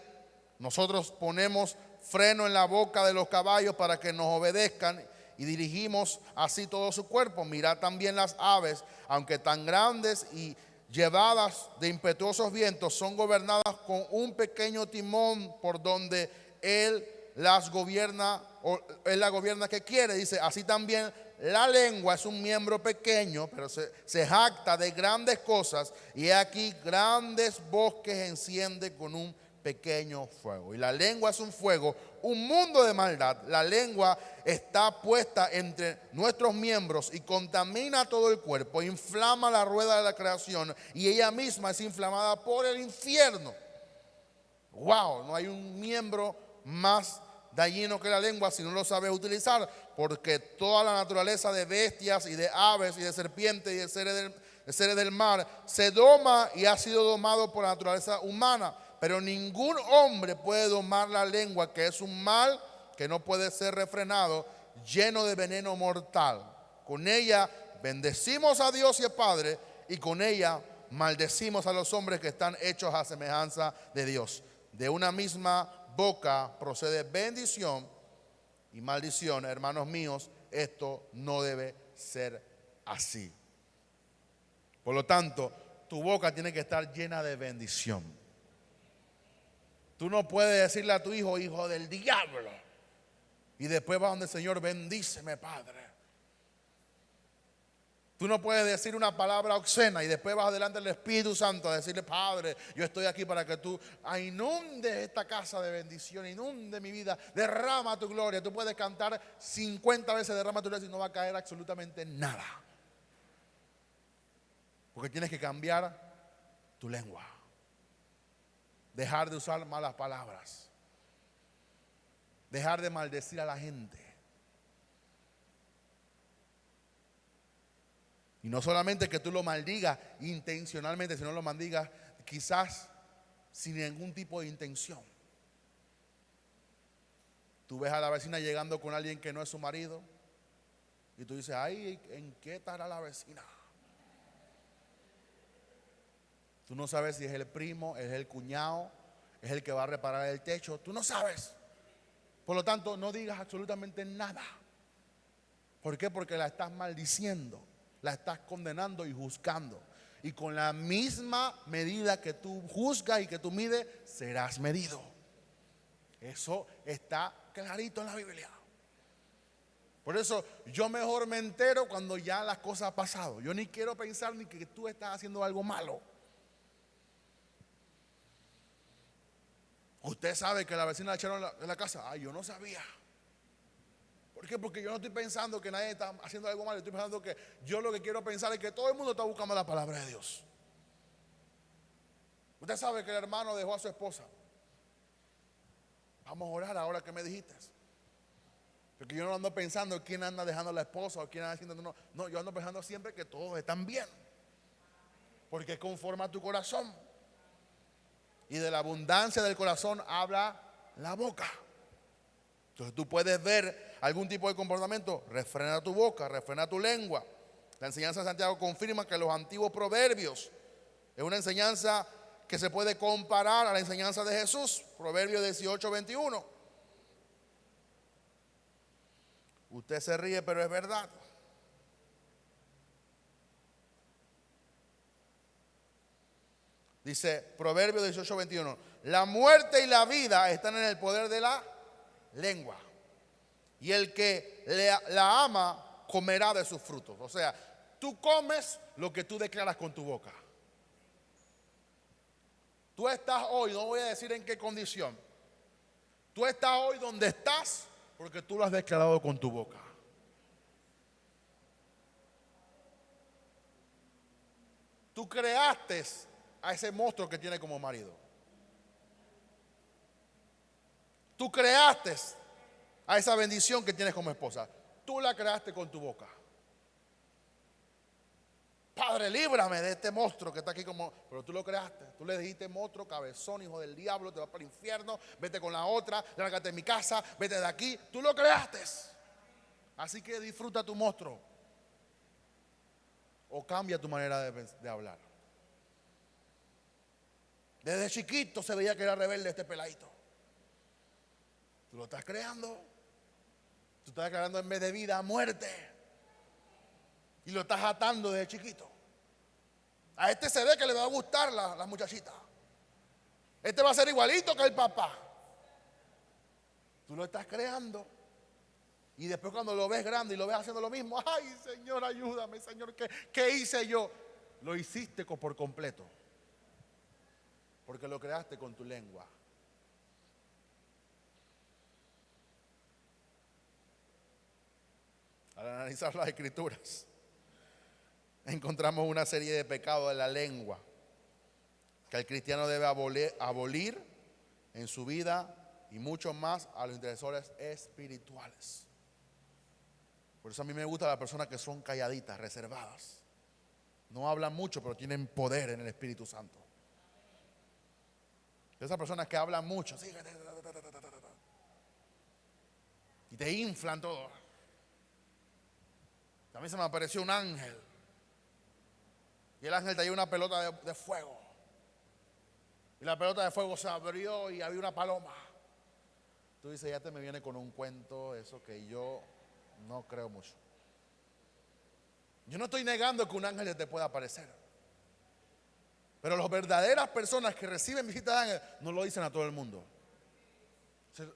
nosotros ponemos freno en la boca de los caballos para que nos obedezcan, y dirigimos así todo su cuerpo. Mirad también las aves, aunque tan grandes y llevadas de impetuosos vientos, son gobernadas con un pequeño timón por donde Él las gobierna, o Él la gobierna que quiere. Dice: así también la lengua es un miembro pequeño, pero se jacta de grandes cosas, y he aquí grandes bosques enciende con un pequeño fuego. Y la lengua es un fuego, un mundo de maldad. La lengua está puesta entre nuestros miembros y contamina todo el cuerpo, inflama la rueda de la creación y ella misma es inflamada por el infierno. Wow, no hay un miembro más dañino que la lengua si no lo sabes utilizar, porque toda la naturaleza de bestias y de aves y de serpientes y de seres del mar se doma y ha sido domado por la naturaleza humana, pero ningún hombre puede domar la lengua, que es un mal que no puede ser refrenado, lleno de veneno mortal. Con ella bendecimos a Dios y al Padre, y con ella maldecimos a los hombres que están hechos a semejanza de Dios. De una misma boca procede bendición y maldición. Hermanos míos, esto no debe ser así. Por lo tanto, tu boca tiene que estar llena de bendición. Tú no puedes decirle a tu hijo, hijo del diablo, y después va donde el Señor, bendíceme, Padre. Tú no puedes decir una palabra obscena y después vas delante del Espíritu Santo a decirle, Padre, yo estoy aquí para que tú inundes esta casa de bendición, inunde mi vida, derrama tu gloria. Tú puedes cantar 50 veces derrama tu gloria y no va a caer absolutamente nada. Porque tienes que cambiar tu lengua. Dejar de usar malas palabras. Dejar de maldecir a la gente. Y no solamente que tú lo maldigas intencionalmente, sino lo maldigas quizás sin ningún tipo de intención. Tú ves a la vecina llegando con alguien que no es su marido y tú dices, ay, ¿en qué estará la vecina? Tú no sabes si es el primo, es el cuñado, es el que va a reparar el techo. Tú no sabes. Por lo tanto, no digas absolutamente nada. ¿Por qué? Porque la estás maldiciendo. La estás condenando y juzgando. Y con la misma medida que tú juzgas y que tú mides, serás medido. Eso está clarito en la Biblia. Por eso yo mejor me entero cuando ya las cosas han pasado. Yo ni quiero pensar ni que tú estás haciendo algo malo. Usted sabe que la vecina la echaron de la casa. Ay, yo no sabía. ¿Por qué? Porque yo no estoy pensando que nadie está haciendo algo malo. Estoy pensando que yo lo que quiero pensar es que todo el mundo está buscando la palabra de Dios. Usted sabe que el hermano dejó a su esposa. Vamos a orar ahora que me dijiste. Porque yo no ando pensando quién anda dejando a la esposa o quién anda haciendo. No, yo ando pensando siempre que todos están bien. Porque conforma tu corazón. Y de la abundancia del corazón habla la boca. Entonces tú puedes ver algún tipo de comportamiento, refrena tu boca, refrena tu lengua. La enseñanza de Santiago confirma que los antiguos proverbios es una enseñanza que se puede comparar a la enseñanza de Jesús. Proverbios 18:21. Usted se ríe, pero es verdad. Dice Proverbios 18:21. La muerte y la vida están en el poder de la lengua. Y el que la ama comerá de sus frutos. O sea, tú comes lo que tú declaras con tu boca. Tú estás hoy, no voy a decir en qué condición. Tú estás hoy donde estás porque tú lo has declarado con tu boca. Tú creaste a ese monstruo que tiene como marido. Tú creaste a esa bendición que tienes como esposa. Tú la creaste con tu boca. Padre, líbrame de este monstruo que está aquí como... Pero tú lo creaste. Tú le dijiste, monstruo, cabezón, hijo del diablo, te vas para el infierno, vete con la otra, lárgate de mi casa, vete de aquí. Tú lo creaste. Así que disfruta tu monstruo. O cambia tu manera de hablar. Desde chiquito se veía que era rebelde este peladito. Tú lo estás creando. Tú estás declarando en vez de vida a muerte. Y lo estás atando desde chiquito. A este se ve que le va a gustar la muchachita. Este va a ser igualito que el papá. Tú lo estás creando. Y después cuando lo ves grande y lo ves haciendo lo mismo. Ay, Señor, ayúdame, Señor. ¿Qué hice yo? Lo hiciste por completo. Porque lo creaste con tu lengua. Al analizar las escrituras, encontramos una serie de pecados de la lengua que el cristiano debe abolir en su vida, y mucho más a los intercesores espirituales. Por eso a mí me gusta las personas que son calladitas, reservadas. No hablan mucho, pero tienen poder en el Espíritu Santo. Esas personas que hablan mucho, sí, y te inflan todo. A mí se me apareció un ángel, y el ángel traía una pelota de fuego, y la pelota de fuego se abrió y había una paloma. Tú dices, ya te me viene con un cuento, eso que yo no creo mucho. Yo no estoy negando que un ángel te pueda aparecer, pero las verdaderas personas que reciben visitas de ángeles no lo dicen a todo el mundo.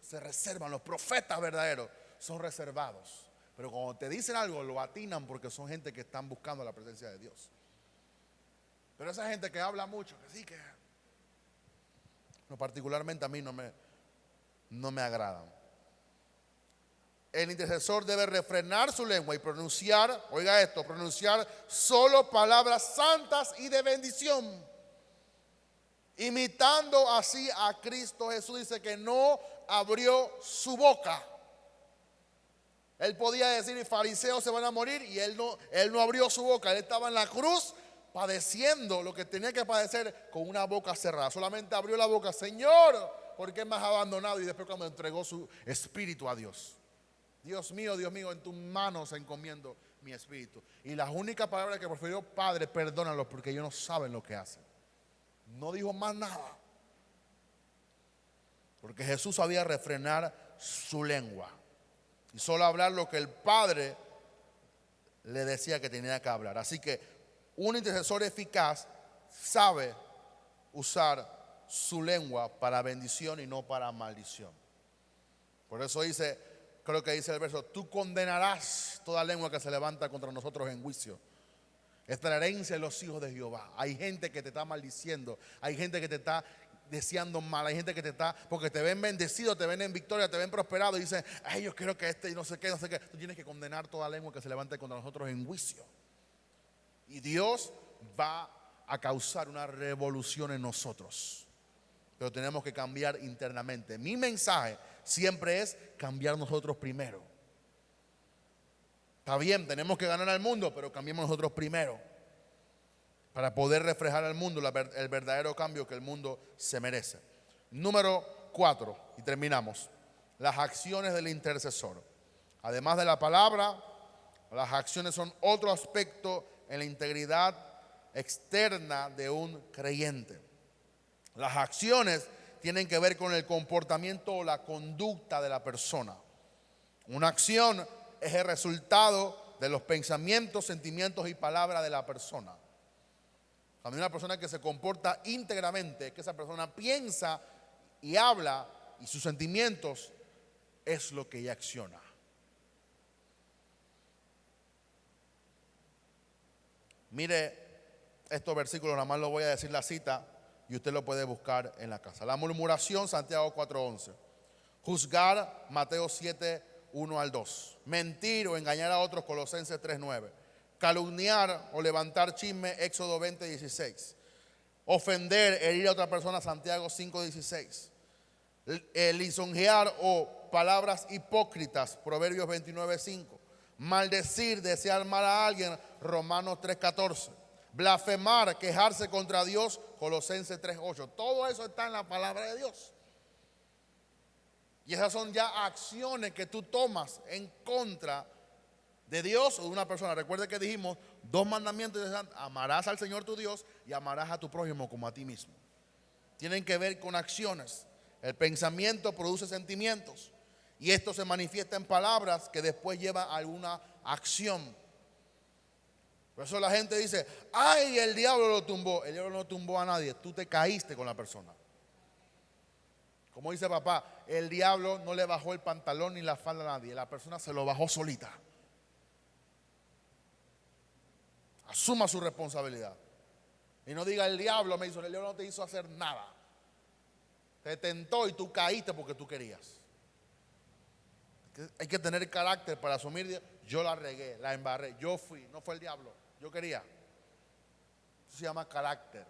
Se reservan. Los profetas verdaderos son reservados, pero cuando te dicen algo lo atinan, porque son gente que están buscando la presencia de Dios. Pero esa gente que habla mucho, que sí, que no, particularmente a mí no me agradan. El intercesor debe refrenar su lengua y pronunciar, oiga esto, pronunciar solo palabras santas y de bendición, imitando así a Cristo Jesús. Dice que no abrió su boca. Él podía decir, fariseos se van a morir, y él no abrió su boca. Él estaba en la cruz padeciendo lo que tenía que padecer con una boca cerrada. Solamente abrió la boca, Señor, ¿por qué me has abandonado? Y después cuando entregó su espíritu a Dios. Dios mío, en tus manos encomiendo mi espíritu. Y las únicas palabras que profirió, Padre, perdónalos porque ellos no saben lo que hacen. No dijo más nada, porque Jesús sabía refrenar su lengua y solo hablar lo que el Padre le decía que tenía que hablar. Así que un intercesor eficaz sabe usar su lengua para bendición y no para maldición. Por eso dice, creo que dice el verso, tú condenarás toda lengua que se levanta contra nosotros en juicio. Esta es la herencia de los hijos de Jehová. Hay gente que te está maldiciendo, hay gente que te está deseando mal, hay gente que te está, porque te ven bendecido, te ven en victoria, te ven prosperado, y dicen, ay, yo quiero que y no sé qué. Tú tienes que condenar toda lengua que se levante contra nosotros en juicio. Y Dios va a causar una revolución en nosotros, pero tenemos que cambiar internamente. Mi mensaje siempre es cambiar nosotros primero. Está bien, tenemos que ganar al mundo, pero cambiemos nosotros primero, para poder reflejar al mundo el verdadero cambio que el mundo se merece. Número 4, y terminamos. Las acciones del intercesor. Además de la palabra, las acciones son otro aspecto en la integridad externa de un creyente. Las acciones tienen que ver con el comportamiento o la conducta de la persona. Una acción es el resultado de los pensamientos, sentimientos y palabras de la persona. Cuando hay una persona que se comporta íntegramente, que esa persona piensa y habla, y sus sentimientos es lo que ella acciona. Mire estos versículos, nada más lo voy a decir la cita y usted lo puede buscar en la casa. La murmuración, Santiago 4:11. Juzgar, Mateo 7:1 al 2. Mentir o engañar a otros, Colosenses 3:9. Calumniar o levantar chisme, Éxodo 20:16. Ofender, herir a otra persona, Santiago 5:16. Lisonjear o palabras hipócritas, Proverbios 29:5. Maldecir, desear mal a alguien, Romanos 3:14. Blasfemar, quejarse contra Dios, Colosenses 3:8. Todo eso está en la palabra de Dios. Y esas son ya acciones que tú tomas en contra de Dios o de una persona. Recuerde que dijimos 2 mandamientos: amarás al Señor tu Dios y amarás a tu prójimo como a ti mismo. Tienen que ver con acciones. El pensamiento produce sentimientos, y esto se manifiesta en palabras que después lleva a alguna acción. Por eso la gente dice, ay, el diablo lo tumbó. El diablo no tumbó a nadie, tú te caíste con la persona. Como dice papá, el diablo no le bajó el pantalón ni la falda a nadie, la persona se lo bajó solita. Asuma su responsabilidad. Y no diga, el diablo me hizo. El diablo no te hizo hacer nada. Te tentó y tú caíste porque tú querías. Hay que tener carácter para asumir. yo la regué, la embarré, yo fui, no fue el diablo, yo quería. Eso se llama carácter.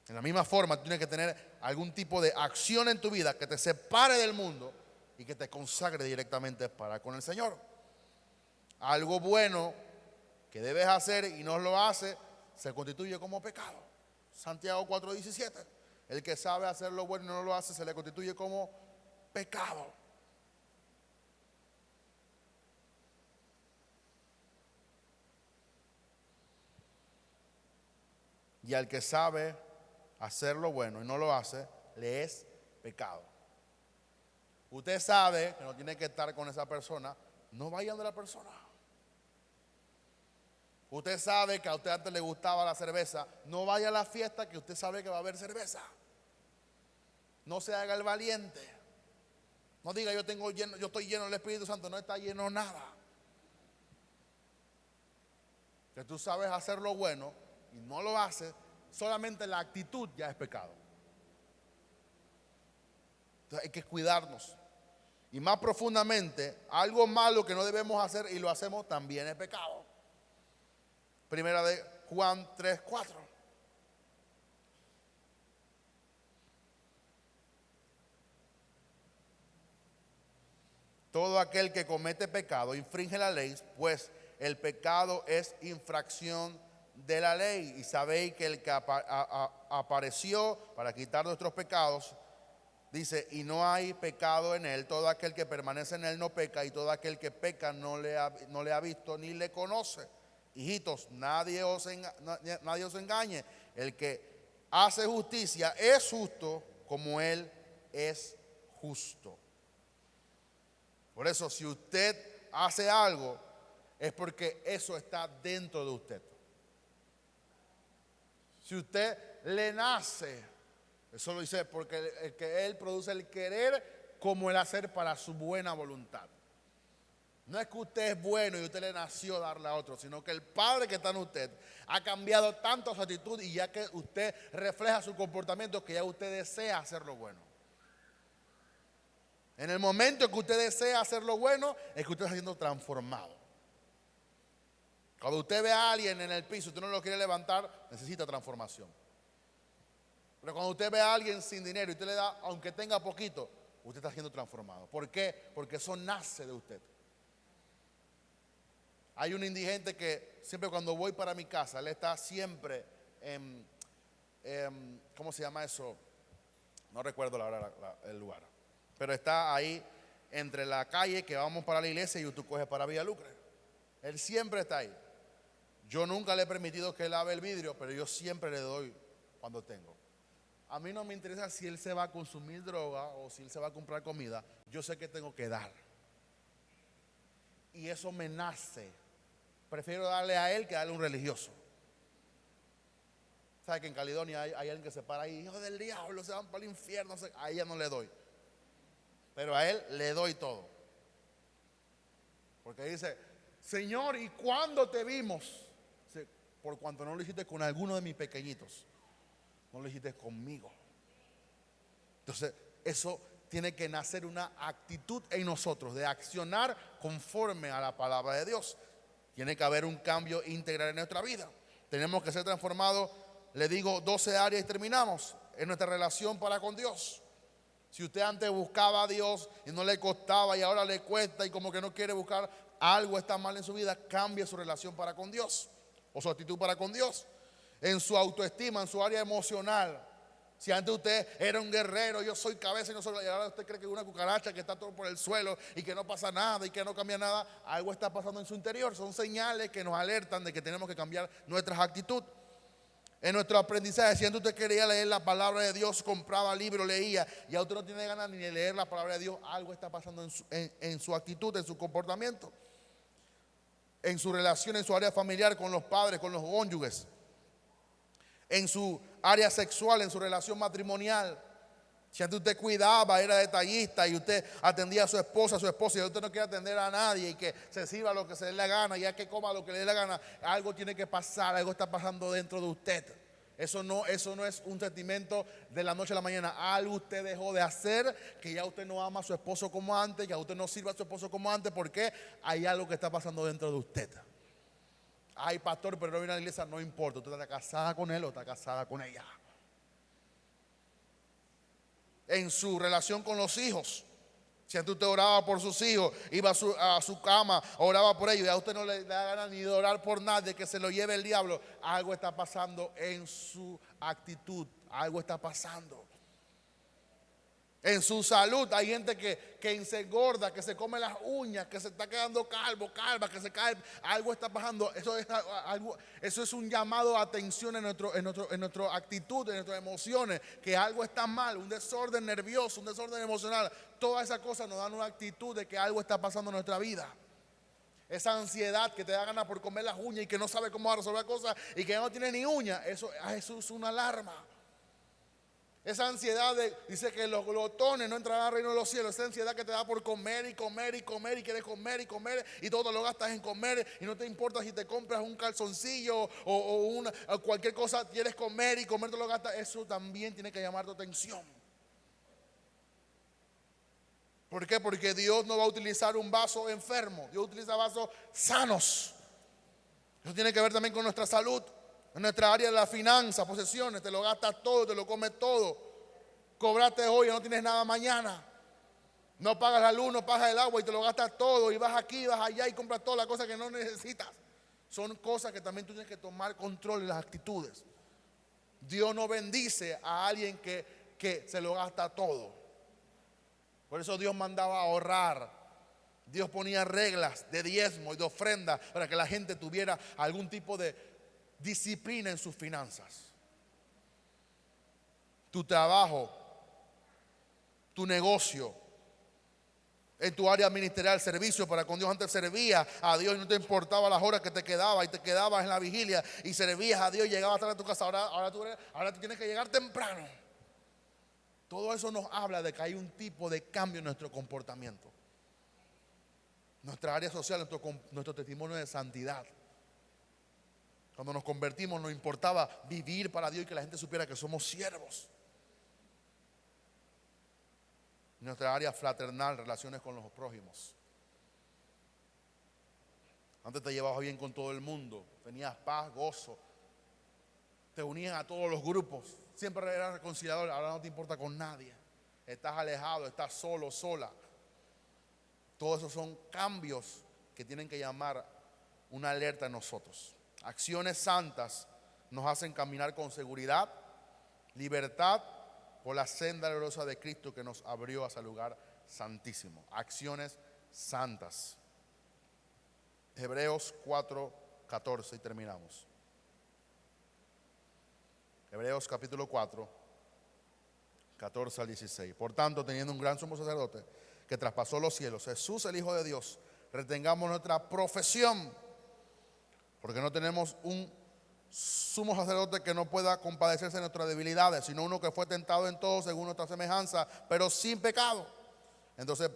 En la misma forma, tú tienes que tener algún tipo de acción en tu vida que te separe del mundo y que te consagre directamente para con el Señor. Algo bueno que debes hacer y no lo haces, se constituye como pecado. Santiago 4:17. El que sabe hacer lo bueno y no lo hace, se le constituye como pecado. Y al que sabe hacer lo bueno y no lo hace, le es pecado. Usted sabe que no tiene que estar con esa persona, no vayan de la persona. Usted sabe que a usted antes le gustaba la cerveza, no vaya a la fiesta que usted sabe que va a haber cerveza. No se haga el valiente. No diga yo estoy lleno del Espíritu Santo, no está lleno nada. Que tú sabes hacer lo bueno y no lo haces, solamente la actitud ya es pecado. Entonces hay que cuidarnos. Y más profundamente, algo malo que no debemos hacer y lo hacemos también es pecado. Primera de Juan 3:4. Todo aquel que comete pecado infringe la ley, pues el pecado es infracción de la ley. Y sabéis que el que apareció para quitar nuestros pecados, dice, y no hay pecado en él. Todo aquel que permanece en él no peca, y todo aquel que peca no le ha visto ni le conoce. Hijitos, nadie os engañe. El que hace justicia es justo como él es justo. Por eso, si usted hace algo, es porque eso está dentro de usted. Si usted le nace, eso lo dice porque él produce el querer como el hacer para su buena voluntad. No es que usted es bueno y usted le nació darle a otro, sino que el Padre que está en usted ha cambiado tanto su actitud y ya que usted refleja su comportamiento que ya usted desea hacer lo bueno. En el momento que usted desea hacer lo bueno, es que usted está siendo transformado. Cuando usted ve a alguien en el piso y usted no lo quiere levantar, necesita transformación. Pero cuando usted ve a alguien sin dinero y usted le da, aunque tenga poquito, usted está siendo transformado. ¿Por qué? Porque eso nace de usted. Hay un indigente que siempre cuando voy para mi casa, él está siempre ¿cómo se llama eso? No recuerdo el lugar. Pero está ahí entre la calle que vamos para la iglesia y tú coges para Villa Lucre. Él siempre está ahí. Yo nunca le he permitido que él lave el vidrio, pero yo siempre le doy cuando tengo. A mí no me interesa si él se va a consumir droga o si él se va a comprar comida. Yo sé que tengo que dar. Y eso me nace. Prefiero darle a él que darle a un religioso. ¿Sabe que en Caledonia hay alguien que se para ahí? Hijo del diablo, se van para el infierno. A ella no le doy. Pero a él le doy todo. Porque dice, Señor, ¿y cuándo te vimos? Dice, por cuanto no lo hiciste con alguno de mis pequeñitos, no lo hiciste conmigo. Entonces, eso tiene que nacer una actitud en nosotros de accionar conforme a la palabra de Dios. Tiene que haber un cambio integral en nuestra vida. Tenemos que ser transformados, le digo 12 áreas y terminamos, en nuestra relación para con Dios. Si usted antes buscaba a Dios y no le costaba y ahora le cuesta y como que no quiere buscar, algo está mal en su vida, cambie su relación para con Dios o su actitud para con Dios. En su autoestima, en su área emocional. Si antes usted era un guerrero, yo soy cabeza y no soy, y ahora usted cree que es una cucaracha que está todo por el suelo y que no pasa nada y que no cambia nada, algo está pasando en su interior. Son señales que nos alertan de que tenemos que cambiar nuestras actitudes. En nuestro aprendizaje, si antes usted quería leer la palabra de Dios, compraba libros, leía, y ahora usted no tiene ganas ni de leer la palabra de Dios, algo está pasando en su actitud, en su comportamiento, en su relación, en su área familiar con los padres, con los cónyuges, en su área sexual, en su relación matrimonial. Si antes usted cuidaba, era detallista y usted atendía a su esposa y usted no quiere atender a nadie y que se sirva lo que se le dé la gana, ya que coma lo que le dé la gana, algo tiene que pasar, algo está pasando dentro de usted. Eso no es un sentimiento de la noche a la mañana. Algo usted dejó de hacer, que ya usted no ama a su esposo como antes, ya usted no sirve a su esposo como antes, porque hay algo que está pasando dentro de usted. Ay, pastor, pero no viene a la iglesia, no importa. Usted está casada con él o está casada con ella. En su relación con los hijos, si antes usted oraba por sus hijos, iba a su cama, oraba por ellos, y a usted no le da ganas ni de orar por nadie, que se lo lleve el diablo. Algo está pasando en su actitud, algo está pasando. En su salud hay gente que se engorda, que se come las uñas, que se está quedando calva, que se cae. Algo está pasando. Eso es un llamado a atención en nuestra actitud, en nuestras emociones, que algo está mal, un desorden nervioso, un desorden emocional. Todas esas cosas nos dan una actitud de que algo está pasando en nuestra vida. Esa ansiedad que te da ganas por comer las uñas y que no sabe cómo resolver cosas y que ya no tiene ni uñas, eso es una alarma. Esa ansiedad dice que los glotones no entrarán al reino de los cielos. Esa ansiedad que te da por comer y comer y comer y quieres comer y comer y todo te lo gastas en comer y no te importa si te compras un calzoncillo o cualquier cosa, quieres comer y comer te lo gastas. Eso también tiene que llamar tu atención. ¿Por qué? Porque Dios no va a utilizar un vaso enfermo. Dios utiliza vasos sanos. Eso tiene que ver también con nuestra salud. En nuestra área de la finanza, posesiones, te lo gastas todo, te lo comes todo. Cobraste hoy y no tienes nada mañana. No pagas la luz, no pagas el agua y te lo gastas todo. Y vas aquí, vas allá y compras todas las cosas que no necesitas. Son cosas que también tú tienes que tomar control en las actitudes. Dios no bendice a alguien que se lo gasta todo. Por eso Dios mandaba a ahorrar. Dios ponía reglas de diezmo y de ofrenda para que la gente tuviera algún tipo de disciplina en sus finanzas. Tu trabajo, tu negocio, en tu área ministerial, servicio para con Dios. Antes servías a Dios y no te importaba las horas que te quedabas y te quedabas en la vigilia y servías a Dios y llegabas tarde a tu casa. Ahora tú tienes que llegar temprano. Todo eso nos habla de que hay un tipo de cambio en nuestro comportamiento. Nuestra área social, nuestro testimonio de santidad. Cuando nos convertimos nos importaba vivir para Dios y que la gente supiera que somos siervos. Nuestra área fraternal, relaciones con los prójimos. Antes te llevabas bien con todo el mundo, tenías paz, gozo, te unían a todos los grupos, siempre eras reconciliador. Ahora no te importa con nadie, estás alejado, estás solo, sola. Todos esos son cambios que tienen que llamar una alerta en nosotros. Acciones santas nos hacen caminar con seguridad, libertad, por la senda gloriosa de Cristo que nos abrió a ese lugar santísimo. Acciones santas. Hebreos 4:14 y terminamos. Hebreos capítulo 4, 14 al 16. Por tanto, teniendo un gran sumo sacerdote que traspasó los cielos, Jesús el Hijo de Dios, retengamos nuestra profesión, porque no tenemos un sumo sacerdote que no pueda compadecerse de nuestras debilidades, sino uno que fue tentado en todo según nuestra semejanza, pero sin pecado. Entonces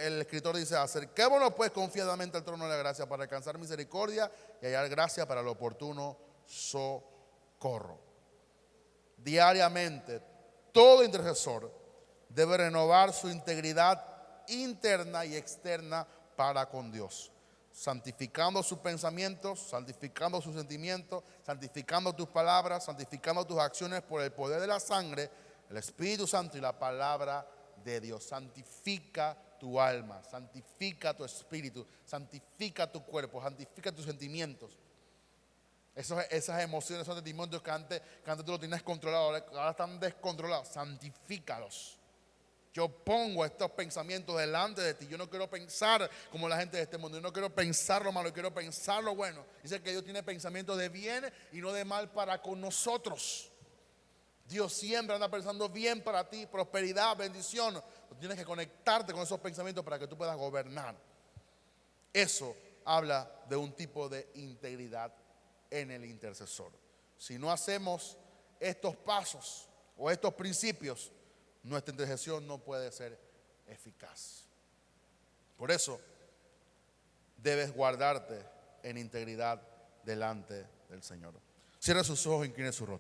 el escritor dice: acerquémonos pues confiadamente al trono de la gracia para alcanzar misericordia y hallar gracia para el oportuno socorro. Diariamente todo intercesor debe renovar su integridad interna y externa para con Dios, santificando sus pensamientos, santificando sus sentimientos, santificando tus palabras, santificando tus acciones por el poder de la sangre, el Espíritu Santo y la palabra de Dios. Santifica tu alma, santifica tu espíritu, santifica tu cuerpo, santifica tus sentimientos. Esas emociones, esos sentimientos que antes tú los tenías controlados, ahora están descontrolados. Santifícalos. Yo pongo estos pensamientos delante de ti. Yo no quiero pensar como la gente de este mundo. Yo no quiero pensar lo malo, yo quiero pensar lo bueno. Dice que Dios tiene pensamientos de bien y no de mal para con nosotros. Dios siempre anda pensando bien para ti, prosperidad, bendición. Tú tienes que conectarte con esos pensamientos para que tú puedas gobernar. Eso habla de un tipo de integridad en el intercesor. Si no hacemos estos pasos o estos principios, nuestra intercesión no puede ser eficaz. Por eso debes guardarte en integridad delante del Señor. Cierra sus ojos, incline su rostro.